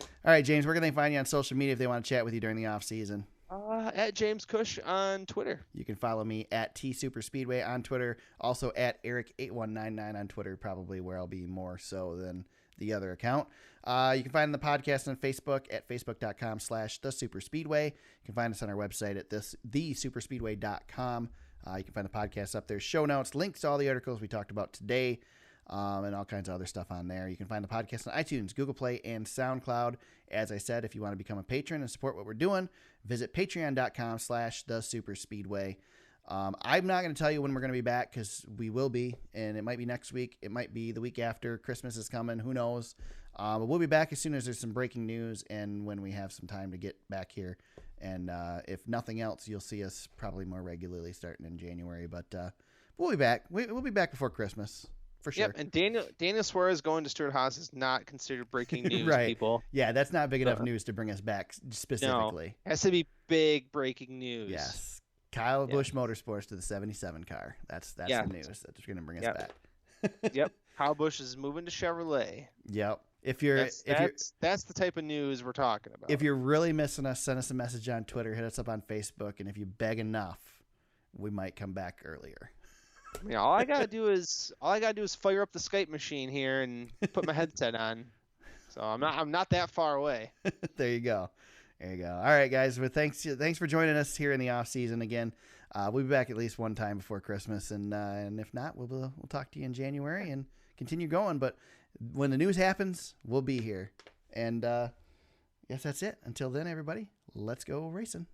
All right, James, where can they find you on social media if they want to chat with you during the off season? At James Cush on Twitter. You can follow me at TSuperspeedway on Twitter. Also at Eric8199 on Twitter, probably where I'll be more so than the other account. You can find the podcast on Facebook at facebook.com/thesuperspeedway. You can find us on our website at thesuperspeedway.com. You can find the podcast up there, show notes, links to all the articles we talked about today. and all kinds of other stuff on there. You can find the podcast on iTunes, Google Play, and SoundCloud. As I said, if you want to become a patron and support what we're doing, visit patreon.com/thesuperspeedway. I'm not going to tell you when we're going to be back because we will be, and it might be next week. It might be the week after. Christmas is coming. Who knows? But we'll be back as soon as there's some breaking news and when we have some time to get back here. And if nothing else, you'll see us probably more regularly starting in January. But we'll be back. We'll be back before Christmas for sure. Yep, and Daniel Suarez going to Stuart Haas is not considered breaking news, right. people. Yeah, that's not big enough news to bring us back specifically. No, it has to be big breaking news. Yes. Kyle Busch Motorsports to the 77 car. That's the news that's going to bring us back. Yep. Kyle Busch is moving to Chevrolet. Yep. That's the type of news we're talking about. If you're really missing us, send us a message on Twitter, hit us up on Facebook, and if you beg enough, we might come back earlier. I mean, all I gotta do is fire up the Skype machine here and put my headset on. So I'm not that far away. There you go. There you go. All right, guys. Well, thanks for joining us here in the off season again. We'll be back at least one time before Christmas, and if not, we'll talk to you in January and continue going. But when the news happens, we'll be here. And guess that's it. Until then, everybody, let's go racing.